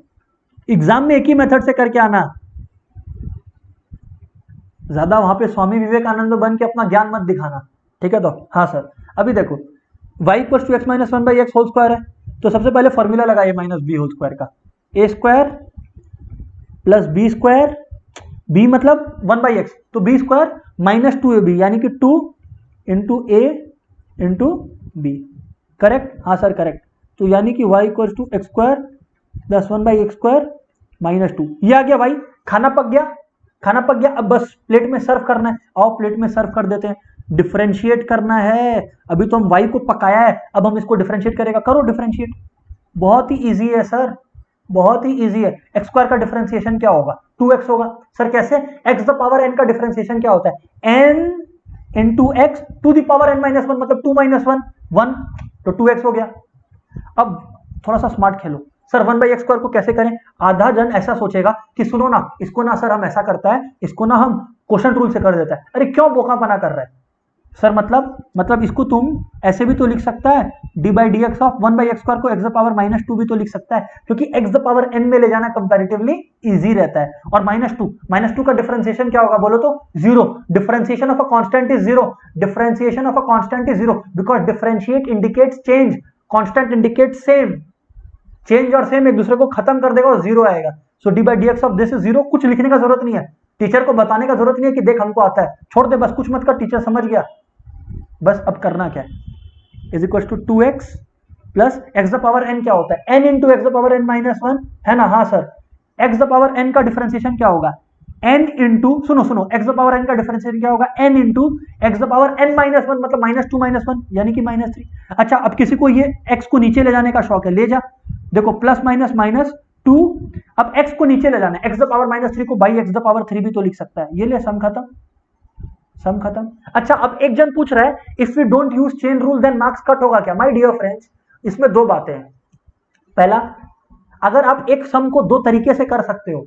एग्जाम में एक ही मेथड से करके आना, ज्यादा वहां पे स्वामी विवेकानंद बन के अपना ज्ञान मत दिखाना, ठीक है? तो हाँ सर, अभी देखो y equal to x minus 1/x whole square है, तो सबसे पहले फॉर्मूला लगा a minus b whole square का, a square plus b square, b मतलब 1/x, तो b स्क्वायर माइनस 2ab, यानी कि 2 into a into b. Correct? हाँ सर करेक्ट। तो यानी कि y equal to x square plus 1/x square minus 2। ये आ गया भाई, खाना पक गया, खाना पक गया। अब बस प्लेट में सर्व करना है, आओ प्लेट में सर्व कर देते हैं। डिफरेंशिएट करना है, अभी तो हम y को पकाया है, अब हम इसको डिफरेंशिएट करेगा। करो डिफरेंशिएट, बहुत ही इजी है सर, बहुत ही इजी है। एक्स स्क्वायर का डिफरेंशिएशन क्या होगा? 2x होगा। सर कैसे? x द पावर n का डिफरेंशिएशन क्या होता है? n into x to the power n minus 1, मतलब 2 माइनस 1 1, तो 2x हो गया। अब थोड़ा सा स्मार्ट खेलो, सर 1/x स्क्वायर को कैसे करें? आधा जन ऐसा सोचेगा कि सुनो ना, इसको ना सर हम ऐसा करता है, इसको ना हम क्वोशंट रूल से कर देता है। अरे क्यों बोकापना कर रहा है सर? मतलब इसको तुम ऐसे भी तो लिख सकता है, d by d x of 1/x square को एक्स द पावर माइनस 2 भी तो लिख सकता है, क्योंकि एक्स द पावर n में ले जाना कंपैरेटिवली इजी रहता है। और माइनस टू का डिफरेंशिएशन क्या होगा बोलो तो? 0। Differentiation of a constant is 0, differentiation of a constant is 0, because differentiate indicates change, constant indicates same. Change और सेम एक दूसरे को खत्म कर देगा और 0 आएगा। So d by d x of this is 0। कुछ लिखने का जरूरत नहीं है, टीचर को बताने का जरूरत नहीं है कि देख हमको आता है, छोड़ दे बस, कुछ मत कर, टीचर समझ गया। बस अब करना क्या है? Is equal to 2x plus x the power n क्या होता है? n into x the power n minus 1 है ना? हाँ sir, x the power n का डिफरेंशिएशन क्या होगा? n इंटू, सुनो, एक्स द पावर n का डिफरेंशिएशन क्या होगा? n into x the power n minus 1, मतलब माइनस 2 माइनस 1 यानी कि माइनस 3। अच्छा, अब किसी को ये x को नीचे ले जाने का शौक है, ले जा। देखो प्लस माइनस माइनस 2, अब x को नीचे ले जाना है, x द पावर -3 को बाई x द पावर 3 भी तो लिख सकता है, ये ले सम खत्म, सम खत्म। अच्छा अब एक जन पूछ रहा है if we don't use chain rule then marks cut होगा क्या? माय डियर फ्रेंड्स, इसमें दो बातें हैं। पहला, अगर आप एक सम को दो तरीके से कर सकते हो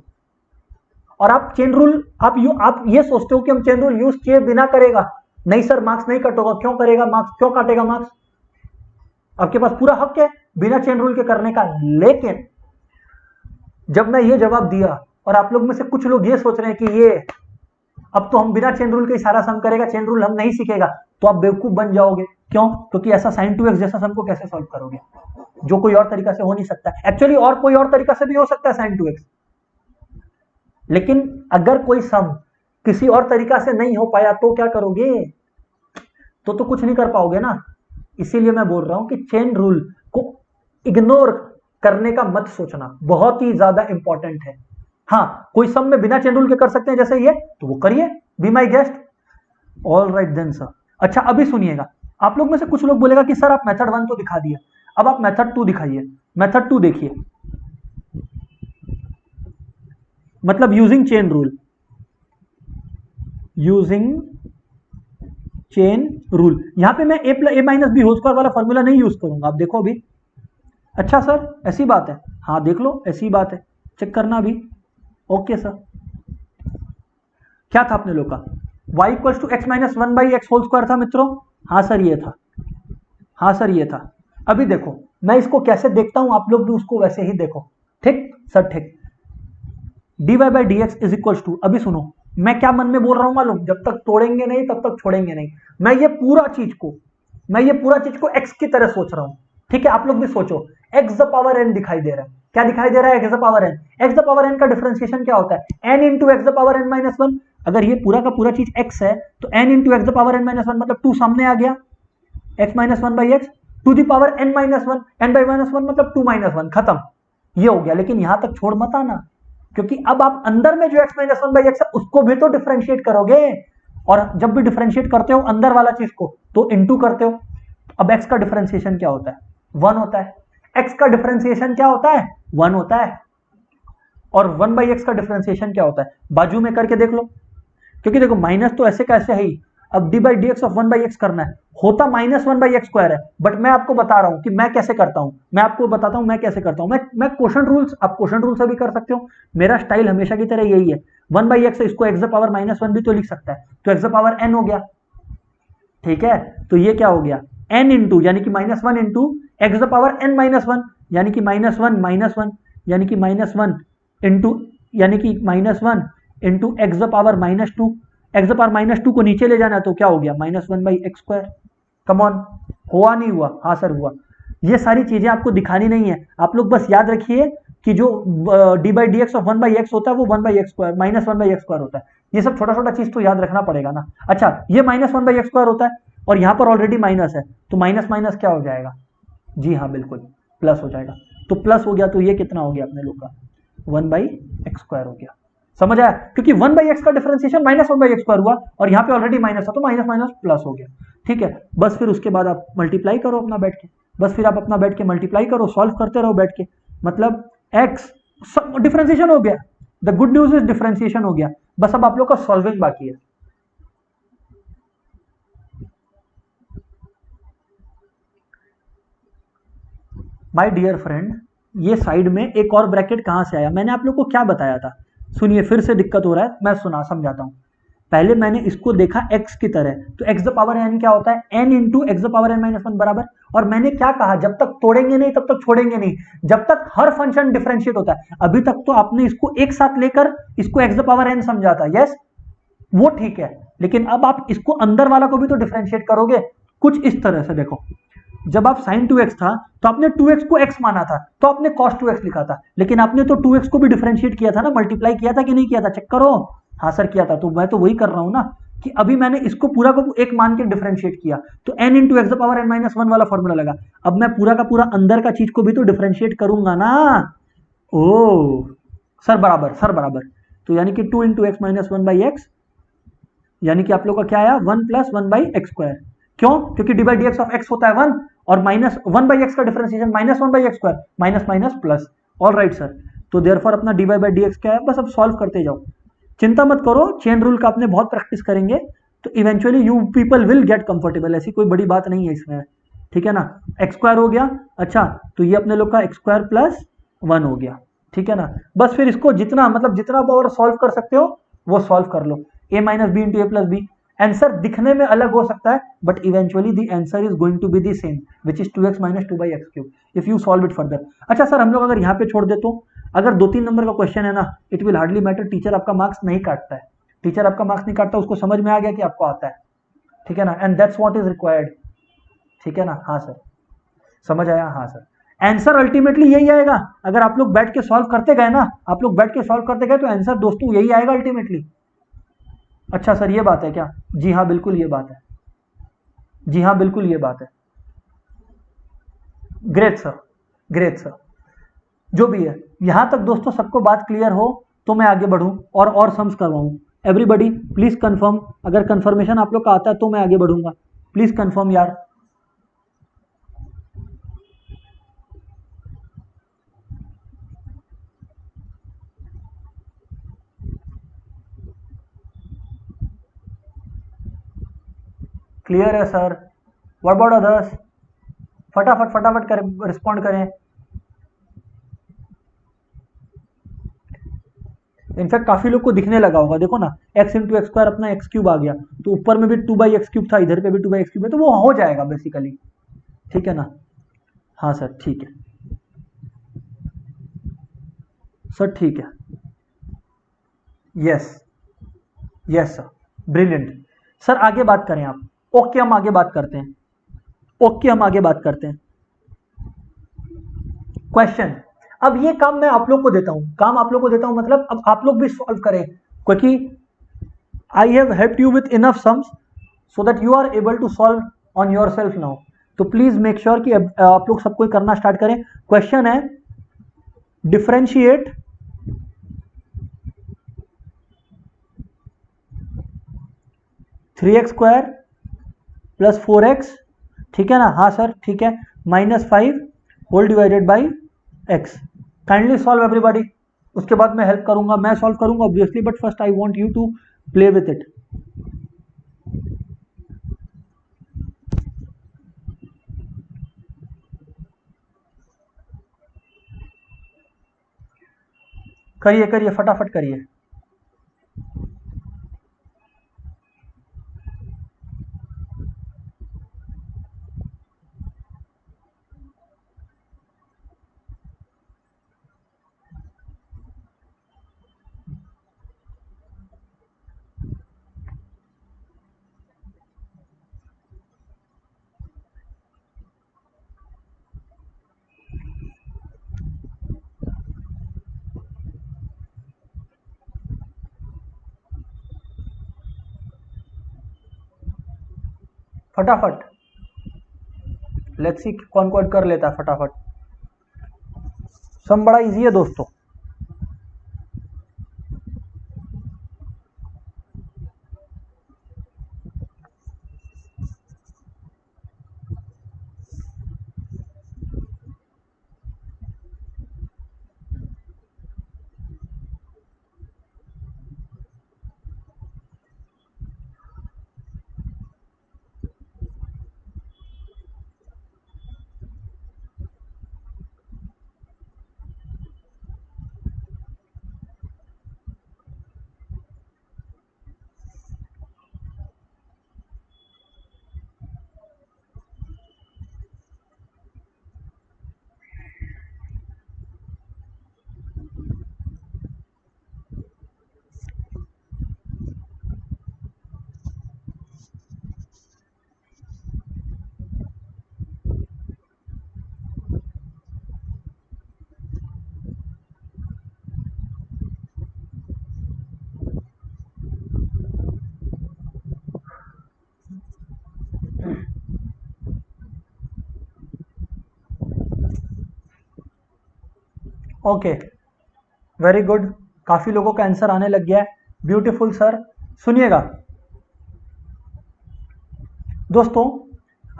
और आप चेन रूल आप ये सोचते हो कि हम चेन रूल यूज किए बिना करेगा, नहीं सर मार्क्स नहीं कट होगा, क्यों करेगा मार्क्स, क्यों काटेगा मार्क्स? आपके पास पूरा हक है बिना चेन रूल के करने का। लेकिन जब मैं ये जवाब दिया और आप लोग में से कुछ लोग ये सोच रहे हैं कि ये अब तो हम बिना चेन रूल के ही सारा सम करेगा, चेन रूल हम नहीं सीखेगा, तो आप बेवकूफ बन जाओगे। क्यों? क्योंकि ऐसा sin 2x जैसा सम को कैसे सॉल्व करोगे, जो कोई और तरीका से हो नहीं सकता। एक्चुअली और कोई और तरीका से भी हो सकता है sin 2x, लेकिन अगर कोई सम किसी और तरीका से नहीं हो पाया तो क्या करोगे? तो कुछ नहीं कर पाओगे ना। इसीलिए मैं बोल रहा हूं कि चेन रूल को इग्नोर करने का मत सोचना, बहुत ही ज्यादा इंपॉर्टेंट है। हाँ, कोई सम में बिना चेन रूल के कर सकते हैं जैसे ये, तो वो करिए, be my guest. All right then sir. अच्छा अभी सुनिएगा, आप लोग में से कुछ लोग बोलेगा कि सर आप मेथड 1 तो दिखा दिए, अब आप मेथड 2 दिखाइए। मेथड 2 देखिए, मतलब using chain rule, using chain rule. यहां पे मैं a minus b whole square वाला फॉर्मूला नहीं यूज करूंगा, आप देखो अभी। अच्छा सर ऐसी बात है, हाँ देख लो ऐसी बात है, चेक करना अभी। ओके सर, क्या था अपने लोग का? y equals to x minus 1/x whole square था मित्रों। हाँ सर ये था, हाँ सर ये था। अभी देखो मैं इसको कैसे देखता हूं, आप लोग भी उसको वैसे ही देखो, ठीक सर ठीक। dy/dx इज इक्वल्स टू, अभी सुनो मैं क्या मन में बोल रहा हूं मालूम, जब तक तोड़ेंगे नहीं तब तक छोड़ेंगे नहीं। मैं ये पूरा चीज को x की तरह सोच रहा हूं, ठीक है? आप लोग भी सोचो, x द पावर n दिखाई दे रहा है, क्या दिखाई दे रहा है? x the power n। x the power n का डिफरेंशिएशन क्या होता है? n into x the power n minus 1। अगर ये पूरा का पूरा चीज x है तो n into x the power n minus 1 मतलब 2 सामने आ गया, x minus 1/x to the power n minus 1, n by minus 1 मतलब 2 माइनस 1, खत्म, ये हो गया। लेकिन यहां तक छोड़ मत आना, क्योंकि अब आप अंदर में जो x माइनस 1/x है उसको भी तो डिफरेंशिएट करोगे, और जब भी डिफरेंशिएट करते हो अंदर वाला चीज को तो इंटू करते हो। अब x का डिफरेंशिएशन क्या होता है? 1 होता है। x का डिफरेंशिएशन क्या होता है? 1 होता है। और 1/x का डिफरेंशिएशन क्या होता है? बाजू में करके देख लो, क्योंकि देखो माइनस तो ऐसे कैसे है ही, अब d/dx ऑफ 1/x करना है, होता -1/x स्क्वायर है, बट मैं आपको बता रहा हूं कि मैं कैसे करता हूं, मैं आपको बताता हूं मैं कैसे करता हूं। मैं क्वोशंट रूल्स, आप क्वोशंट रूल से भी कर सकते हो, मेरा स्टाइल हमेशा की तरह यही है। 1/x इसको x द पावर -1 भी तो लिख सकता है, तो x द पावर n हो गया, ठीक है? तो ये क्या हो गया? n इंटू यानी कि -1 into x the power n -1 यानी कि -1 यानी कि -1 इंटू यानी कि -1 into x the power -2। X the power -2 को नीचे ले जाना तो क्या हो गया? -1/x square. कम ऑन, हुआ नहीं हुआ? हाँ सर हुआ। ये सारी चीजें आपको दिखानी नहीं है, आप लोग बस याद रखिए कि जो d/dx ऑफ 1/x होता है वो 1/x स्क्वायर -1/x स्क्वायर होता है। ये सब छोटा छोटा चीज तो याद रखना पड़ेगा ना। अच्छा ये -1/x स्क्वायर होता है और यहाँ पर ऑलरेडी माइनस है, तो माइनस माइनस क्या हो जाएगा? जी हाँ बिल्कुल प्लस हो जाएगा। तो प्लस हो गया तो ये कितना हो गया अपने लोग का? 1/x स्क्वायर हो गया। समझ आया? क्योंकि 1/x का डिफरेंशिएशन -1/x स्क्वायर हुआ और यहाँ पे ऑलरेडी माइनस था, तो माइनस माइनस प्लस हो गया, ठीक है? बस फिर उसके बाद आप मल्टीप्लाई करो अपना बैठ के, बस फिर आप अपना बैठ के मल्टीप्लाई करो, सॉल्व करते रहो बैठ के, मतलब x डिफरेंशिएशन हो गया। The good news is differentiation हो गया, बस अब आप लोग का सॉल्विंग बाकी है। माय डियर फ्रेंड, ये साइड में एक और ब्रैकेट कहां से आया? मैंने आप लोग को क्या बताया था? सुनिए, फिर से दिक्कत हो रहा है, मैं समझाता हूं। पहले मैंने इसको देखा x की तरह, तो x द पावर n क्या होता है? n into x the power n minus 1 बराबर। और मैंने क्या कहा? जब तक तोड़ेंगे नहीं तब तक छोड़ेंगे नहीं, जब तक हर फंक्शन डिफरेंशिएट होता है। अभी तक तो आपने इसको एक साथ लेकर इसको x द पावर n समझा था, यस वो ठीक है, लेकिन अब आप इसको अंदर वाला को भी तो डिफरेंशिएट करोगे कुछ इस तरह से। देखो जब आप sin 2x था तो आपने 2x को x माना था, तो आपने cos 2x लिखा था, लेकिन आपने तो 2x को भी डिफरेंशिएट किया था ना, मल्टीप्लाई किया था कि नहीं किया था? चेक करो। हाँ सर किया था, तो मैं तो वही कर रहा हूं ना कि अभी मैंने इसको पूरा को एक मान के डिफरेंशिएट किया, तो n into x the power n minus 1 वाला फॉर्मूला लगा। अब मैं पूरा का पूरा अंदर का चीज को भी तो डिफरेंशिएट करूंगा ना। ओ सर बराबर, सर बराबर, तो यानी कि 2 इंटू एक्स माइनस 1/x, यानी कि आप लोग का क्या आया? 1 प्लस 1/x स्क्वायर। क्यों? क्योंकि d/dx ऑफ x होता है 1 और -1/x का differentiation -1/x square, minus minus plus. All right sir, तो देयरफॉर अपना dy बाई डी क्या है, बस अब सॉल्व करते जाओ, चिंता मत करो, चेन रूल का आपने बहुत प्रैक्टिस करेंगे तो eventually you people will get comfortable, ऐसी कोई बड़ी बात नहीं है इसमें, ठीक है ना। एक्स स्क्वायर हो गया, अच्छा तो ये अपने लोग का एक्स स्क्वायर प्लस 1 हो गया, ठीक है ना। बस फिर इसको जितना मतलब जितना पावर सॉल्व कर सकते हो वो सॉल्व कर लो, a minus b into a plus b. Answer दिखने में अलग हो सकता है but eventually the answer is going to be the same which is 2x minus 2 by x cube if you solve it further. अच्छा सर हम लोग अगर यहाँ पे छोड़ दे तो अगर 2-3 नंबर का क्वेश्चन है ना, it will hardly matter, teacher आपका मार्क्स नहीं काटता है, टीचर आपका मार्क्स नहीं काटता, उसको समझ में आ गया कि आपको आता है, ठीक है ना, and that's what is required, ठीक है ना। हाँ सर समझ आया, हाँ सर। आंसर अल्टीमेटली यही आएगा, अगर आप लोग बैठ के सॉल्व करते गए ना, आप लोग बैठ के सॉल्व करते गए तो आंसर दोस्तों यही आएगा अल्टीमेटली। अच्छा सर ये बात है क्या, जी हाँ बिल्कुल ये बात है, जी हाँ बिल्कुल ये बात है। ग्रेट सर, ग्रेट सर, जो भी है यहां तक दोस्तों सबको बात क्लियर हो तो मैं आगे बढ़ूं और सम्स करवाऊं। एवरीबडी प्लीज कंफर्म, अगर कंफर्मेशन आप लोग का आता है तो मैं आगे बढ़ूंगा, प्लीज कंफर्म यार। क्लियर है सर, व्हाट अबाउट अदर्स, फटाफट फटाफट कर रिस्पॉन्ड करें। इनफैक्ट काफी लोग को दिखने लगा होगा, देखो ना x इंटू एक्स स्क्वायर अपना एक्स क्यूब आ गया, तो ऊपर में भी 2 बाई एक्स क्यूब था, इधर पे भी 2 बाई एक्स क्यूब है, तो वो हो जाएगा बेसिकली, ठीक है ना। हाँ सर ठीक है सर, ठीक है, yes yes sir, brilliant sir. आगे बात करें आप, ओके हम आगे बात करते हैं, ओके हम आगे बात करते हैं। क्वेश्चन, अब ये काम मैं आप लोग को देता हूं, काम आप लोग को देता हूं मतलब अब आप लोग भी सॉल्व करें, क्योंकि I have helped you with enough sums so that you are able to solve on your self now. तो प्लीज मेक श्योर कि आप लोग सबको करना स्टार्ट करें। क्वेश्चन है differentiate three x square plus 4x, ठीक है ना, हाँ सर ठीक है, -5 whole divided by x। Kindly solve everybody, उसके बाद मैं हेल्प करूंगा, मैं सॉल्व करूंगा obviously, but first I want you to play with it. करिए करिए फटाफट करिए। फटाफट लेट्स सी कौन कौन कर लेता है फटाफट, सम बड़ा इजी है दोस्तों। ओके वेरी गुड, काफी लोगों का आंसर आने लग गया है, ब्यूटीफुल सर। सुनिएगा दोस्तों,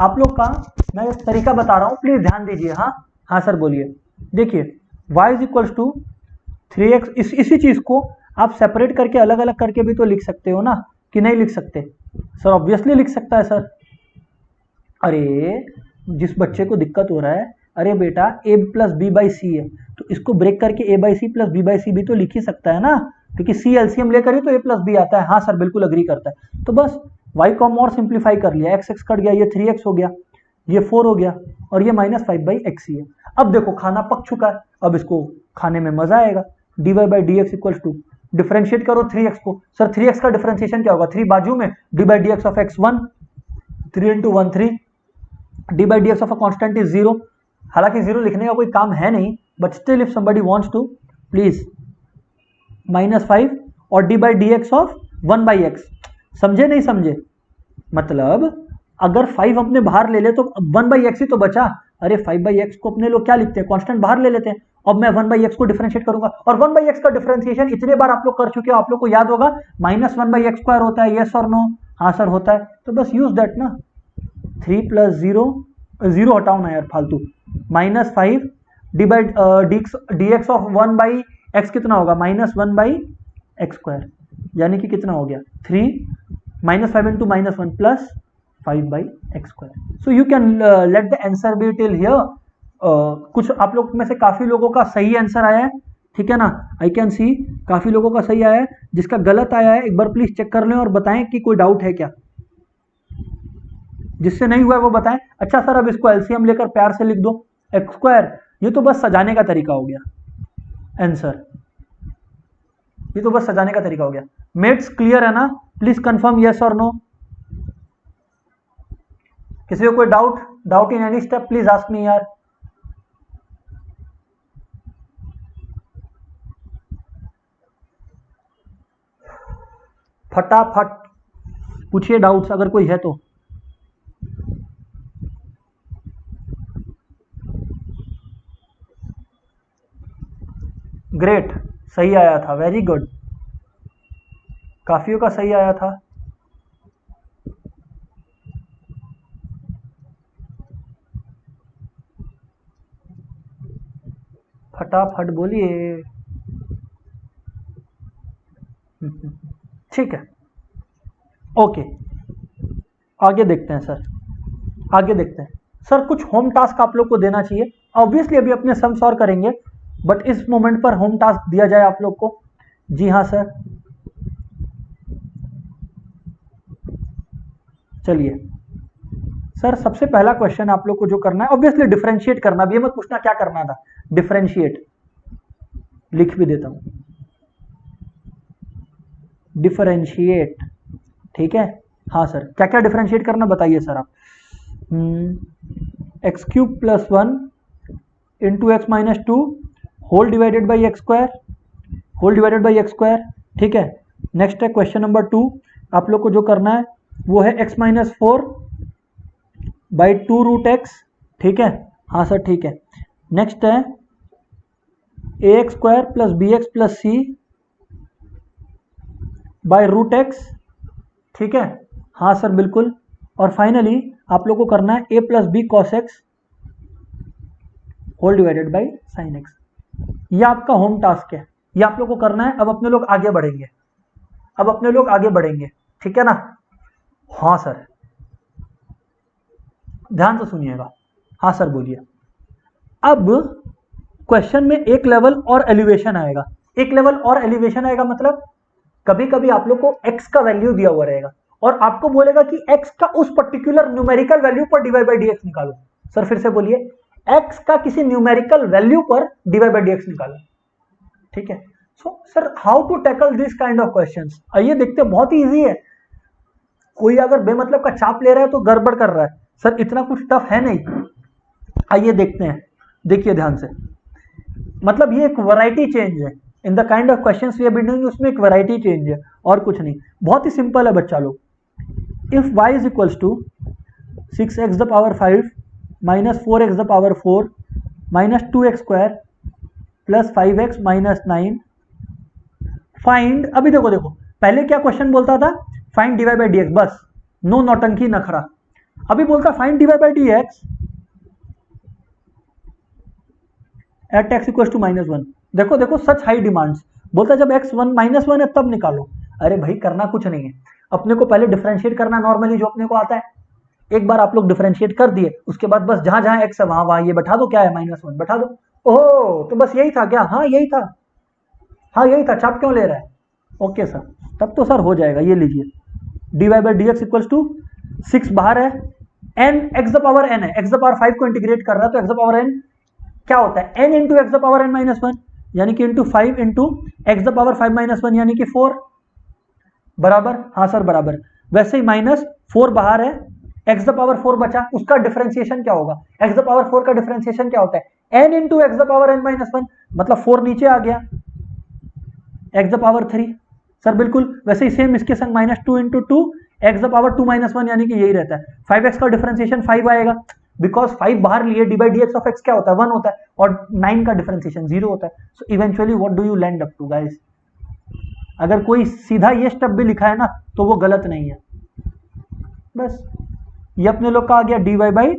आप लोग का मैं एक तरीका बता रहा हूं, प्लीज ध्यान दीजिए। हाँ हाँ सर बोलिए। देखिए y is equals to 3x इसी चीज को आप सेपरेट करके अलग अलग करके भी तो लिख सकते हो ना, कि नहीं लिख सकते? सर ऑब्वियसली लिख सकता है सर। अरे जिस बच्चे को दिक्कत हो रहा है, अरे बेटा a plus b by c है, तो इसको ब्रेक करके a by c plus b by c भी तो लिख ही सकता है ना, क्योंकि c एलसीएम लेकर ही तो a प्लस बी आता है। हाँ सर बिल्कुल अग्री करता है। तो बस y को हम और सिंप्लीफाई कर लिया, x x कट गया, ये 3x हो गया, ये 4 हो गया, और ये माइनस 5 बाई एक्स ही है। अब देखो खाना पक चुका है, अब इसको खाने में मजा आएगा। dy by d x equal to, differentiate करो 3x को। सर 3x का डिफ्रेंशिएशन क्या होगा? 3 बाजू में, d by d x of x 1, 3 into 1 3, d by d x of a constant is 0। हालांकि 0 लिखने का कोई काम है नहीं, but still if somebody wants to please, minus 5 और d by d x of 1 by x. समझे नहीं समझे? मतलब अगर 5 अपने बाहर ले ले तो 1 बाई एक्स ही तो बचा। अरे 5 बाई एक्स को अपने लोग क्या लिखते हैं? कांस्टेंट बाहर ले लेते हैं। अब मैं 1 बाई एक्स को डिफरेंशिएट करूंगा, और 1 बाई एक्स का डिफरेंशिएशन इतने बार आप लोग कर चुके हो, आप लोग को याद होगा, माइनस 1 बाई एक्स स्क्वायर होता है, यस और नो? हाँ सर होता है। तो बस यूज दैट ना, 3 प्लस 0, 0 हटाओ ना यार फालतू, minus 5 D by d x of 1 by x कितना होगा? माइनस 1 बाई एक्स स्क्वायर, यानी कि कितना हो गया? 3 minus 5 into minus 1 plus 5 by x square. So you can let the answer be till here. कुछ आप लोग में से काफी लोगों का सही आंसर आया है, ठीक है ना? आई कैन सी काफी लोगों का सही आया है। जिसका गलत आया है एक बार प्लीज चेक कर लें और बताएं कि कोई डाउट है क्या। जिससे नहीं हुआ है वो बताएं। अच्छा सर अब इसको एलसीएम लेकर प्यार से लिख दो, एक्स स्क्वायर। ये तो बस सजाने का तरीका हो गया आंसर, ये तो बस सजाने का तरीका हो गया। मेट्स क्लियर है ना? प्लीज कंफर्म यस और नो। किसी को कोई doubt in any step please ask me यार। फटाफट पूछिए डाउट्स अगर कोई है तो। ग्रेट, सही आया था, वेरी गुड, काफियों का सही आया था। फटाफट बोलिए। ठीक है, ओके आगे देखते हैं सर, आगे देखते हैं सर। कुछ होम टास्क आप लोग को देना चाहिए। ऑब्वियसली अभी अपने सम सॉल्व करेंगे, बट इस मोमेंट पर होम टास्क दिया जाए आप लोग को। जी हाँ सर, चलिए सर सबसे पहला क्वेश्चन आप लोग को जो करना है, ऑब्वियसली डिफरेंशिएट करना। भी मत पूछना क्या करना था, डिफरेंशिएट लिख भी देता हूं, डिफरेंशिएट, ठीक है? हाँ सर, क्या क्या डिफरेंशिएट करना बताइए सर आप। X cube plus 1 into x minus 2 whole divided by x square, whole divided by x square, ठीक है? नेक्स्ट है क्वेश्चन नंबर 2, आप लोग को जो करना है वो है x minus 4 by 2 root x, ठीक है? हाँ सर ठीक है। नेक्स्ट है a x square plus b x plus c by root x, ठीक है? हाँ सर बिल्कुल। और फाइनली आप लोग को करना है a plus b cos x whole divided by sine x. ये आपका होम टास्क है, ये आप लोग को करना है। अब अपने लोग आगे बढ़ेंगे, अब अपने लोग आगे बढ़ेंगे, ठीक है ना? हाँ सर ध्यान से सुनिएगा। हाँ सर बोलिए। अब क्वेश्चन में एक लेवल और एलिवेशन आएगा, एक लेवल और एलिवेशन आएगा मतलब कभी कभी आप लोग को x का वैल्यू दिया हुआ रहेगा और आपको बोलेगा कि x का उस पर्टिकुलर न्यूमेरिकल वैल्यू पर dy बाई डी एक्स निकालो। सर फिर से बोलिए, x का किसी न्यूमेरिकल वैल्यू पर dy बाई डी एक्स निकालो, ठीक है? So sir how to tackle this kind of questions, आइए देखते हैं। बहुत ही इजी है, कोई अगर बेमतलब का चाप ले रहा है तो गड़बड़ कर रहा है। सर इतना कुछ टफ है नहीं, आइए देखते हैं। देखिए ध्यान से, मतलब ये एक वैरायटी चेंज है in the kind of questions we have been doing, उसमें एक वैरायटी चेंज है और कुछ नहीं। बहुत ही सिंपल है बच्चा लोग। If y is equals to 6x the power 5 minus 4x the power 4 minus 2x square plus 5x minus 9, find. अभी देखो देखो पहले क्या क्वेश्चन बोलता था, find dy by d x, बस नो नौटंकी नखरा। अभी बोलता find dy by d x at x equals to -1। देखो देखो सच हाई डिमांड्स, बोलता है जब x1 -1 है तब निकालो। अरे भाई करना कुछ नहीं है, अपने को पहले डिफरेंशिएट करना नॉर्मली जो अपने को आता है। एक बार आप लोग डिफरेंशिएट कर दिए, उसके बाद बस जहां जहां x है वहां वहां ये बैठा दो, क्या है -1 बैठा दो। ओहो तो बस यही था क्या? हाँ यही था, हाँ यही था, चाप क्यों ले रहा है? ओके सर, तब तो सर हो जाएगा। ये लीजिए dy by d x equals to 6 बाहर है, n x the power n है, x द पावर 5 को इंटीग्रेट कर रहा है तो x द पावर n क्या होता है? n into x the power n minus 1 यानी कि into 5 into x the power 5 minus 1 यानी कि 4 बराबर। हाँ सर बराबर। वैसे ही -4 बाहर है, एक्स द पावर 4 बचा, उसका डिफरेंशिएशन क्या होगा? एक्स द पावर 4 का डिफरेंशिएशन क्या होता है? n into x the power n minus 1, मतलब 4 नीचे आ गया, एक्स द पावर 3 सर बिल्कुल। वैसे ही सेम इसके संग -2 into 2 x the power 2 minus 1 यानी कि यही रहता है। 5x का डिफरेंशिएशन 5 आएगा, बिकॉज 5 बाहर लिए, D by d x of x क्या होता है? 1 होता है, और 9 का डिफरेंशिएशन 0 होता है। So eventually what do you land up to guys? अगर कोई सीधा ये स्टेप भी लिखा है ना तो वो गलत नहीं है। बस ये अपने लोग का आ गया dy बाई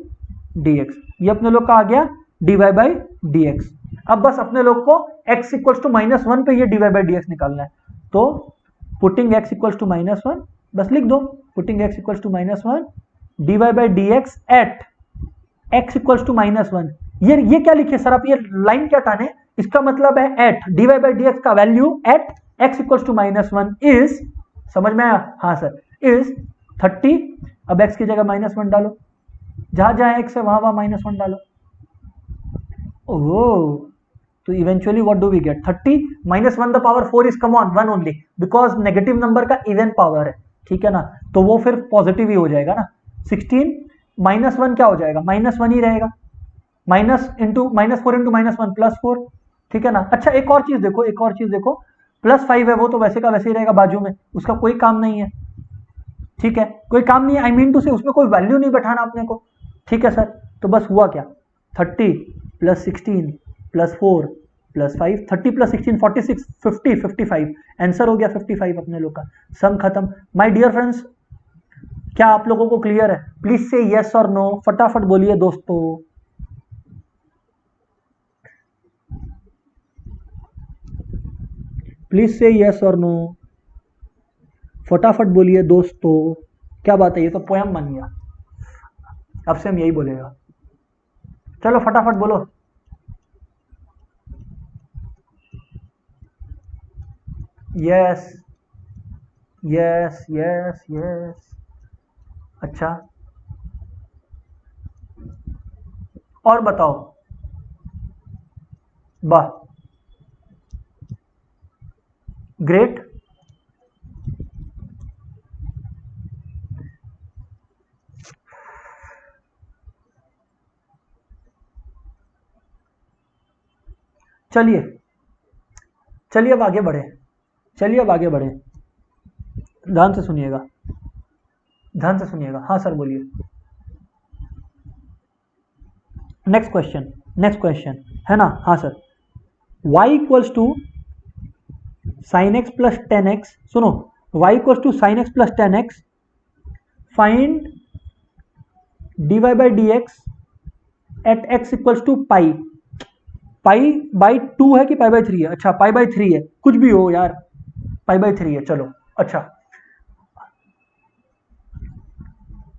डी एक्स, ये अपने लोग का आ गया dy बाई डी एक्स। अब बस अपने लोग को x इक्वल्स टू -1 पे ये dy बाई डी एक्स निकालना है, तो पुटिंग x इक्वल्स टू -1 बस लिख दो, putting x equals to -1 dy by d x at x equals to -1। ये क्या लिखे सर आप? ये लाइन क्या टाने? इसका मतलब है at dy by d x का value at x equals to -1 is, समझ में आया? हाँ सर, इज 30। अब x की जगह -1 डालो, जहां जहां x है वहां वहां -1 डालो। ओह, तो eventually what do we get? 30 -1 the power 4 is come on 1 only, because negative number का इवन पावर है, ठीक है ना, तो वो फिर पॉजिटिव ही हो जाएगा ना। 16 -1 क्या हो जाएगा? -1 ही रहेगा, -4 इंटू -1 +4, ठीक है ना। अच्छा एक और चीज देखो, एक और चीज देखो, +5 है वो तो वैसे का वैसे ही रहेगा बाजू में, उसका कोई काम नहीं है, ठीक है, कोई काम नहीं है। आई मीन टू से उसमें कोई वैल्यू नहीं बैठाना अपने को, ठीक है सर। तो बस हुआ क्या? 30 + 16 + 4 + 5, 30 + 16 46, 50 55, आंसर हो गया 55 अपने लोग का। सम खत्म। माय डियर फ्रेंड्स, क्या आप लोगों को क्लियर है? प्लीज से यस और नो, फटाफट बोलिए दोस्तों। प्लीज से यस और नो, फटाफट बोलिए दोस्तों। क्या बात है, ये तो पोयम बन गया, अब से हम यही बोलेगा। चलो फटाफट बोलो। Yes yes yes yes. अच्छा और बताओ। वाह, ग्रेट। चलिए चलिए अब आगे बढ़े, चलिए अब आगे बढ़े। ध्यान से सुनिएगा, ध्यान से सुनिएगा। हाँ सर बोलिए। नेक्स्ट क्वेश्चन, नेक्स्ट क्वेश्चन है ना? हाँ sir. y equals to sine x plus 10x, सुनो, y equals to sine x plus 10x, find dy by d x at x equals to pi. Pi by 2 है कि पाई बाई 3 है? अच्छा पाई बाई 3 है, कुछ भी हो यार, पाई बाई 3 है, चलो। अच्छा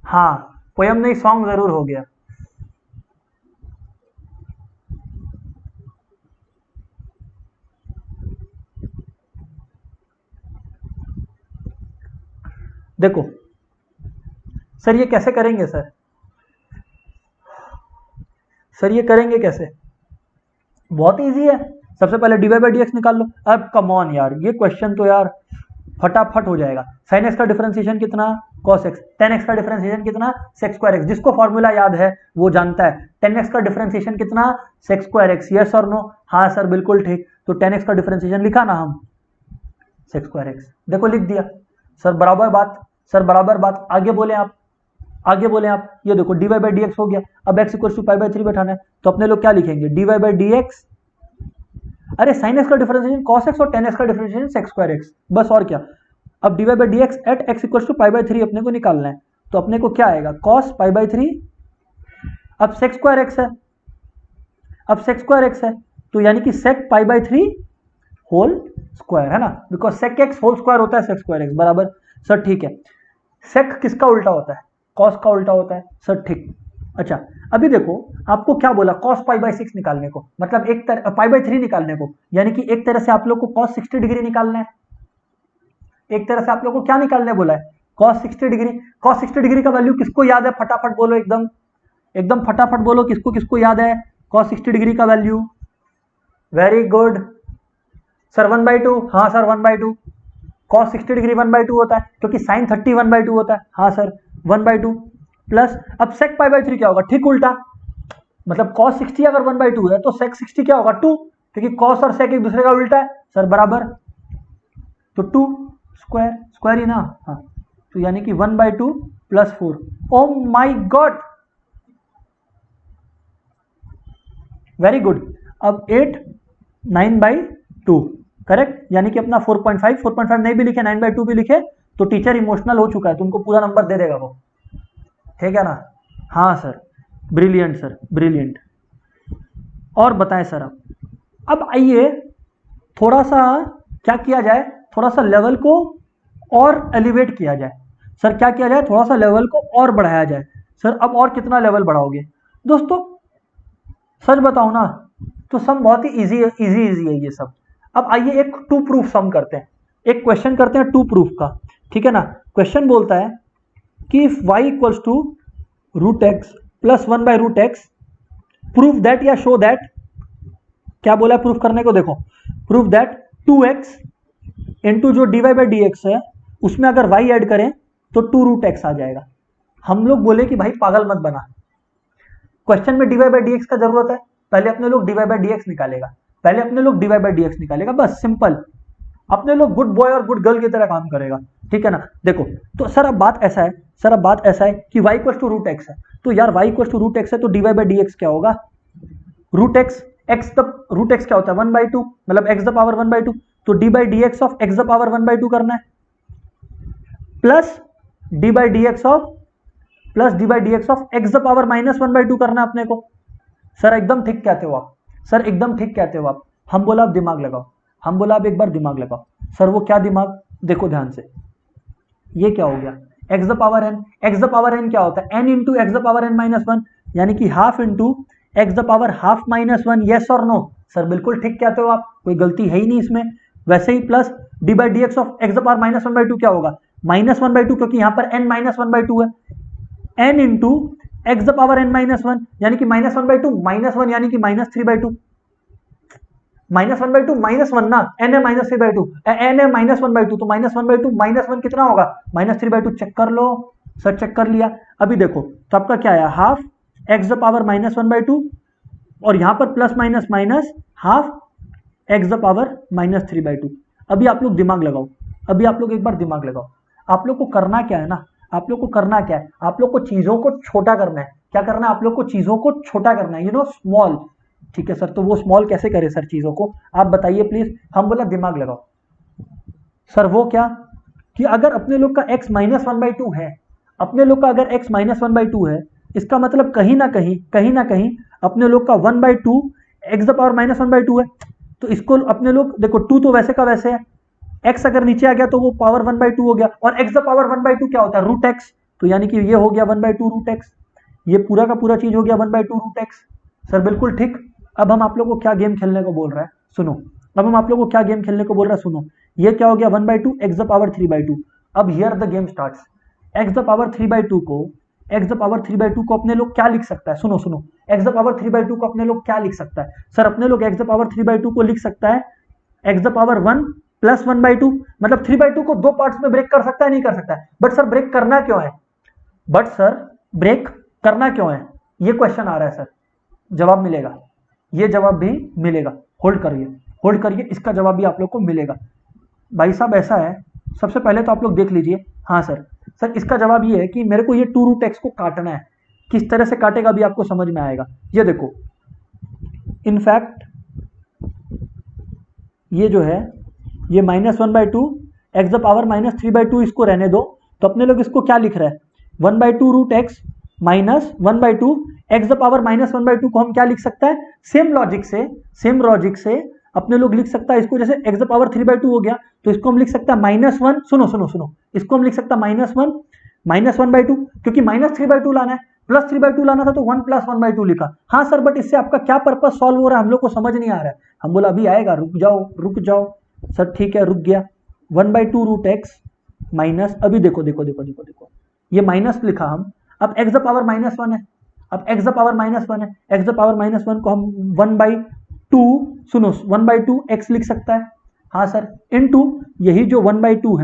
हाँ, पोयम नहीं सॉन्ग जरूर हो गया। देखो सर ये कैसे करेंगे सर? सर ये करेंगे कैसे? बहुत इजी है। सबसे पहले डी बाई डी एक्स निकाल लो। अब कम ऑन यार, ये क्वेश्चन तो यार फटाफट हो जाएगा। साइन एक्स का डिफरेंशिएशन कितना? Cos x. टेन एक्स का डिफरेंशिएशन कितना? Sex square x. जिसको फॉर्मूला याद है वो जानता है। 10x का डिफरेंशिएशन कितना? Sex square x. यस और नो? हाँ सर बिल्कुल ठीक। तो 10x का डिफरेंशिएशन लिखा ना हम, सेक्स स्क्वायर एक्स। देखो लिख दिया सर, बराबर बात, सर बराबर बात। आगे बोले आप, आगे बोले आप। ये देखो d y by d x हो गया। अब x equal to pi by 3 बैठाना है, तो अपने लोग क्या लिखेंगे? D y by d x, अरे साइन एक्स का डिफरेंशिएशन कॉस एक्स और 10x का डिफरेंशिएशन सेक्स स्क्वायर एक्स, बस और क्या। अब d y by d x at x equal to pi by 3 अपने को निकालना है, तो अपने को क्या आएगा? Cos pi by 3। अब सेक्स स्क्वायर एक्स है, अब सेक्स स्क्वायर एक्स है, तो यानी कि sec pi by 3 whole square है ना, because sec x whole square होता है sec स्क्वायर x बराबर। सर ठीक है, sec किसका उल्टा होता है? cos का उल्टा होता है सर, ठीक। अच्छा अभी देखो आपको क्या बोला, cos पाई बाई 6 निकालने को, मतलब एक तरह पाई बाई 3 निकालने को, यानी कि एक तरह से आप लोग को cos 60 डिग्री निकालना है, एक तरह से आप लोग को क्या निकालने बोला है, cos 60 डिग्री। cos 60 डिग्री का वैल्यू किसको याद है, फटाफट बोलो, एकदम एकदम फटाफट बोलो, किसको किसको याद है cos 60 डिग्री का वैल्यू? Very good sir, 1/2। हाँ सर 1/2, cos 60 डिग्री 1/2 होता है, क्योंकि sin 30 1/2 होता है। हाँ सर 1/2 प्लस, अब sec पाई बाई 3 क्या होगा, ठीक उल्टा, मतलब cos 60 अगर 1/2 है तो sec 60 क्या होगा 2, क्योंकि cos और sec एक दूसरे का उल्टा है सर, बराबर, तो 2 स्क्वायर, स्क्वायर ही ना। हाँ तो यानी कि 1/2 प्लस 4। ओ माई गॉड, वेरी गुड। अब 8 9/2 करेक्ट, यानी कि अपना 4.5 नहीं भी लिखे 9/2 भी लिखे तो टीचर इमोशनल हो चुका है, तुमको पूरा नंबर दे देगा वो, ठीक है ना। हाँ सर ब्रिलियंट सर, ब्रिलियंट। और बताएं सर, अब आइए थोड़ा सा क्या किया जाए, थोड़ा सा लेवल को और एलिवेट किया जाए। सर क्या किया जाए, थोड़ा सा लेवल को और बढ़ाया जाए। सर अब और कितना लेवल बढ़ाओगे? दोस्तों सच बताओ ना तो सम बहुत ही इजी है ये सब। अब आइए एक टू प्रूफ सम करते हैं, एक क्वेश्चन करते हैं टू प्रूफ का, ठीक है ना। क्वेश्चन बोलता है कि if y equals to root x plus 1/√x proof that या शो दैट, क्या बोला है प्रूफ करने को, देखो प्रूफ दैट 2x इंटू जो dy/dx है उसमें अगर y ऐड करें तो 2√x आ जाएगा। हम लोग बोले कि भाई पागल मत बना, क्वेश्चन में dy/dx का जरूरत है, पहले अपने लोग dy/dx निकालेगा, बस सिंपल, अपने लोग गुड बॉय और गुड गर्ल की तरह काम करेगा, ठीक है ना। देखो तो सर अब बात ऐसा है, कि y equal to root x है, तो यार y equal to root x है तो dy/dx क्या होगा, रूट एक्स, रूट एक्स क्या होता है 1/2, मतलब x द पावर 1/2, तो d/dx of x the power 1/2 करना है, plus d/dx of x the power -1/2 करना है अपने को। सर एकदम ठीक कहते हो आप, सर एकदम ठीक कहते हो आप। हम बोला आप दिमाग लगाओ, हम बोला आप एक बार दिमाग लगाओ। सर वो क्या दिमाग, देखो ध्यान से, ये क्या हो गया x the power n, x the power n क्या होता है n into x the power n -1, यानी कि half into x the power half -1, yes और नो। सर बिल्कुल ठीक कहते हो आप, कोई गलती है ही नहीं इसमें। वैसे ही plus d/dx of x the power -1/2 क्या होगा, -1/2, क्योंकि यहां पर n -1/2 है, n into x the power n -1, यानी कि -1/2 -1, यानी कि -3/2, -1/2 -1 ना, n है -3/2, n है -1/2, तो -1/2 -1 कितना होगा, -3/2। चेक कर लो सर, चेक कर लिया। अभी देखो तो आपका क्या आया, हाफ एक्स द पावर -1/2 और यहां पर plus minus minus half x the power -3/2। अभी आप लोग दिमाग लगाओ, अभी आप लोग एक बार दिमाग लगाओ, आप लोग को करना क्या है ना, आप लोग को करना क्या है, आप लोग को चीजों को छोटा करना है। क्या करना है आप लोग को, चीजों को छोटा करना है, यू नो स्मॉल, ठीक है सर। तो वो स्मॉल कैसे करें सर चीजों को, आप बताइए प्लीज। हम बोला दिमाग लगाओ। सर वो क्या, कि अगर अपने लोग का x -1/2 है, अपने लोग का अगर x -1/2 है, इसका मतलब कहीं ना कहीं अपने लोग का 1/2 एक्स द पावर -1/2 है, तो इसको अपने लोग देखो 2 तो वैसे का वैसे है, x अगर नीचे आ गया तो वो पावर 1/2 हो गया, और x द पावर 1/2 क्या होता है, रूट एक्स, तो यानी कि ये हो गया 1/2 रूट एक्स, ये पूरा का पूरा चीज हो गया 1/2 रूट एक्स। सर बिल्कुल ठीक। अब हम आप लोग को क्या गेम खेलने को बोल रहा है, सुनो, अब हम आप लोग को क्या गेम खेलने को बोल रहा है, सुनो। ये क्या हो गया 1/2 एक्स द पावर 3/2। अब here the game starts. X the power 3/2 को, एक्स द पावर 3/2 को अपने लोग क्या लिख सकता है, सुनो सुनो, एक्स द पावर 3/2 को अपने लोग क्या लिख सकता है, सर अपने लोग एक्स द पावर 3/2 को लिख सकता है एक्स द पावर 1 प्लस 1/2, मतलब 3/2 को दो पार्ट्स में ब्रेक कर सकता है, नहीं कर सकता है, बट सर ब्रेक करना क्यों है, बट सर ब्रेक करना क्यों है, ये क्वेश्चन आ रहा है सर। जवाब मिलेगा, ये जवाब भी मिलेगा, होल्ड करिए, होल्ड करिए, इसका जवाब भी आप लोग को मिलेगा। भाई साहब ऐसा है, सबसे पहले तो आप लोग देख लीजिए। हाँ सर, सर इसका जवाब ये है कि मेरे को ये 2 रूट एक्स को काटना है, किस तरह से काटेगा भी आपको समझ में आएगा। ये देखो, इनफैक्ट ये जो है ये -1/2 एक्स द पावर -3/2 इसको रहने दो, तो अपने लोग इसको क्या लिख रहे हैं 1/2 root x minus 1/2 x the power -1/2 को हम क्या लिख सकता है, सेम लॉजिक से अपने लोग लिख सकता है इसको, जैसे एक्स द पावर 3/2 हो गया तो इसको हम लिख सकता है -1, सुनो, इसको हम लिख सकता है -1/2, क्योंकि -3/2 लाना है, +3/2 लाना था तो 1 + 1/2 लिखा। हाँ सर, बट इससे आपका क्या पर्पस सॉल्व हो रहा है हम लोग को समझ नहीं आ रहा है। हम बोला अभी आएगा, रुक जाओ सर, ठीक है रुक गया। 1/2 √x माइनस, अभी देखो ये माइनस लिखा हम, अब x द पावर -1 है, x द पावर -1 को हम 1/2, सुनो 1/2 x लिख सकता है। हाँ सर, इनटू यही जो 1/2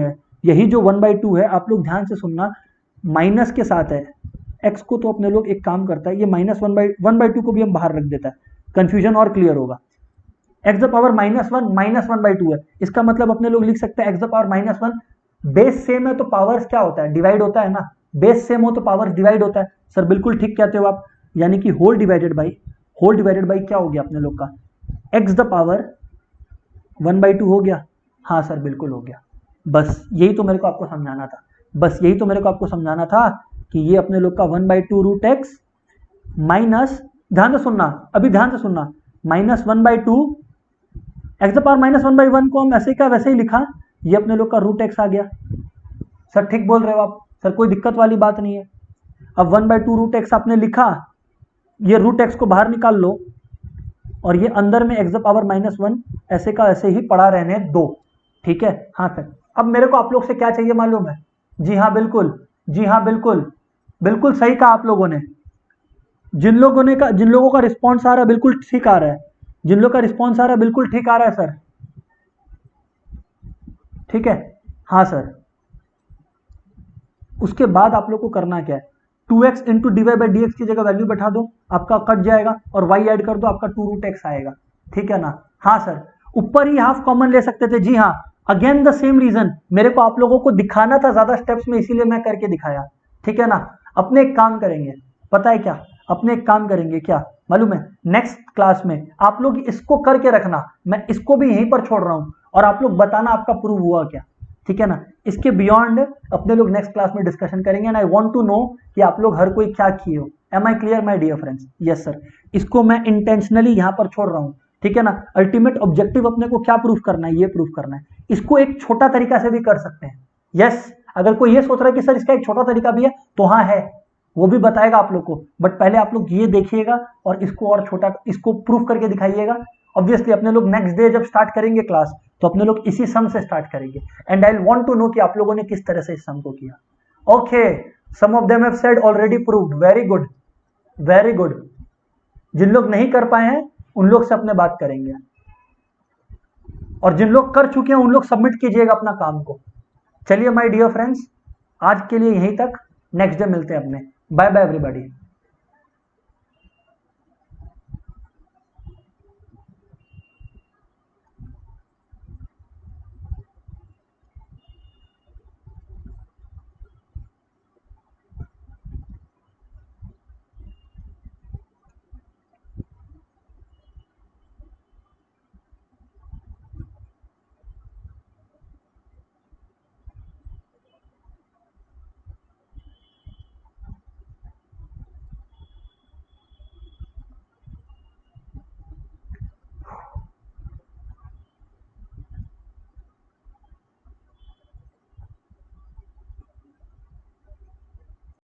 है, आप लोग ध्यान से सुनना, माइनस के साथ है, x को तो अपने लोग एक काम करता है, ये -1/2 को भी हम बाहर रख देता है, कंफ्यूजन और क्लियर होगा। x द पावर -1/2 है, इसका मतलब अपने लोग लिख सकते हैं x the power -1, base same है तो पावर्स क्या होता है, डिवाइड होता है ना, बेस सेम हो तो पावर्स डिवाइड होता है। सर बिल्कुल ठीक कहते हो आप, यानी कि होल डिवाइडेड बाई क्या हो गया अपने लोग का, x द पावर 1/2 हो गया। हाँ सर बिल्कुल हो गया। बस यही तो मेरे को आपको समझाना था, कि ये अपने लोग का 1/2 √x माइनस, ध्यान से सुनना -1/2, x द पावर -1/1 को हम ऐसे का वैसे ही लिखा, ये अपने लोग का √x आ गया। सर ठीक बोल रहे हो आप, सर कोई दिक्कत वाली बात नहीं है। अब 1/2 √x आपने लिखा, ये √x को बाहर निकाल लो और ये अंदर में x द पावर -1 ऐसे का ऐसे ही पड़ा रहने दो, ठीक है। हाँ सर, अब मेरे को आप लोग से क्या चाहिए मालूम है, जी हाँ बिल्कुल सही कहा आप लोगों ने। जिन लोगों का रिस्पॉन्स आ रहा है बिल्कुल ठीक आ रहा है, बिल्कुल ठीक आ रहा है सर, ठीक है। हाँ सर, उसके बाद आप लोग को करना क्या है, 2x इंटू dy/dx की जगह वैल्यू बैठा दो, आपका कट जाएगा, और y ऐड कर दो, आपका 2 √x आएगा, ठीक है ना। हाँ सर, ऊपर ही हाफ कॉमन ले सकते थे, जी हाँ, अगेन द सेम रीजन, मेरे को आप लोगों को दिखाना था ज्यादा स्टेप्स में, इसीलिए मैं करके दिखाया, ठीक है ना। अपने एक काम करेंगे, पता है क्या, क्या मालूम है, नेक्स्ट क्लास में आप लोग इसको करके रखना, मैं इसको भी यहीं पर छोड़ रहा हूं, और आप लोग बताना आपका प्रूव हुआ क्या, ठीक है ना। इसके बियॉन्ड अपने लोग नेक्स्ट क्लास में डिस्कशन करेंगे, and I want to know कि आप लोग हर कोई क्या किए हो। Am I clear my dear friends? Yes sir, इसको मैं इंटेंशनली यहां पर छोड़ रहा हूं, ठीक है ना। अल्टीमेट ऑब्जेक्टिव अपने को क्या प्रूफ करना है, ये प्रूफ करना है। इसको एक छोटा तरीका से भी कर सकते हैं, यस। अगर कोई ये सोच रहा है कि सर इसका एक छोटा तरीका भी है, तो हाँ है, वो भी बताएगा आप लोग को, बट पहले आप लोग ये देखिएगा और इसको और छोटा, इसको प्रूफ करके दिखाइएगा। ऑब्वियसली अपने लोग नेक्स्ट डे जब स्टार्ट करेंगे क्लास, तो अपने लोग इसी सम से स्टार्ट करेंगे, and I want to know कि आप लोगों ने किस तरह से इस सम को किया। Okay, some of them have said already proved, very good. जिन लोग नहीं कर पाए हैं उन लोग से अपने बात करेंगे, और जिन लोग कर चुके हैं उन लोग सबमिट कीजिएगा अपना काम को। चलिए माय डियर फ्रेंड्स, आज के लिए यहीं तक, नेक्स्ट डे मिलते हैं अपने, बाय बाय एवरीबॉडी।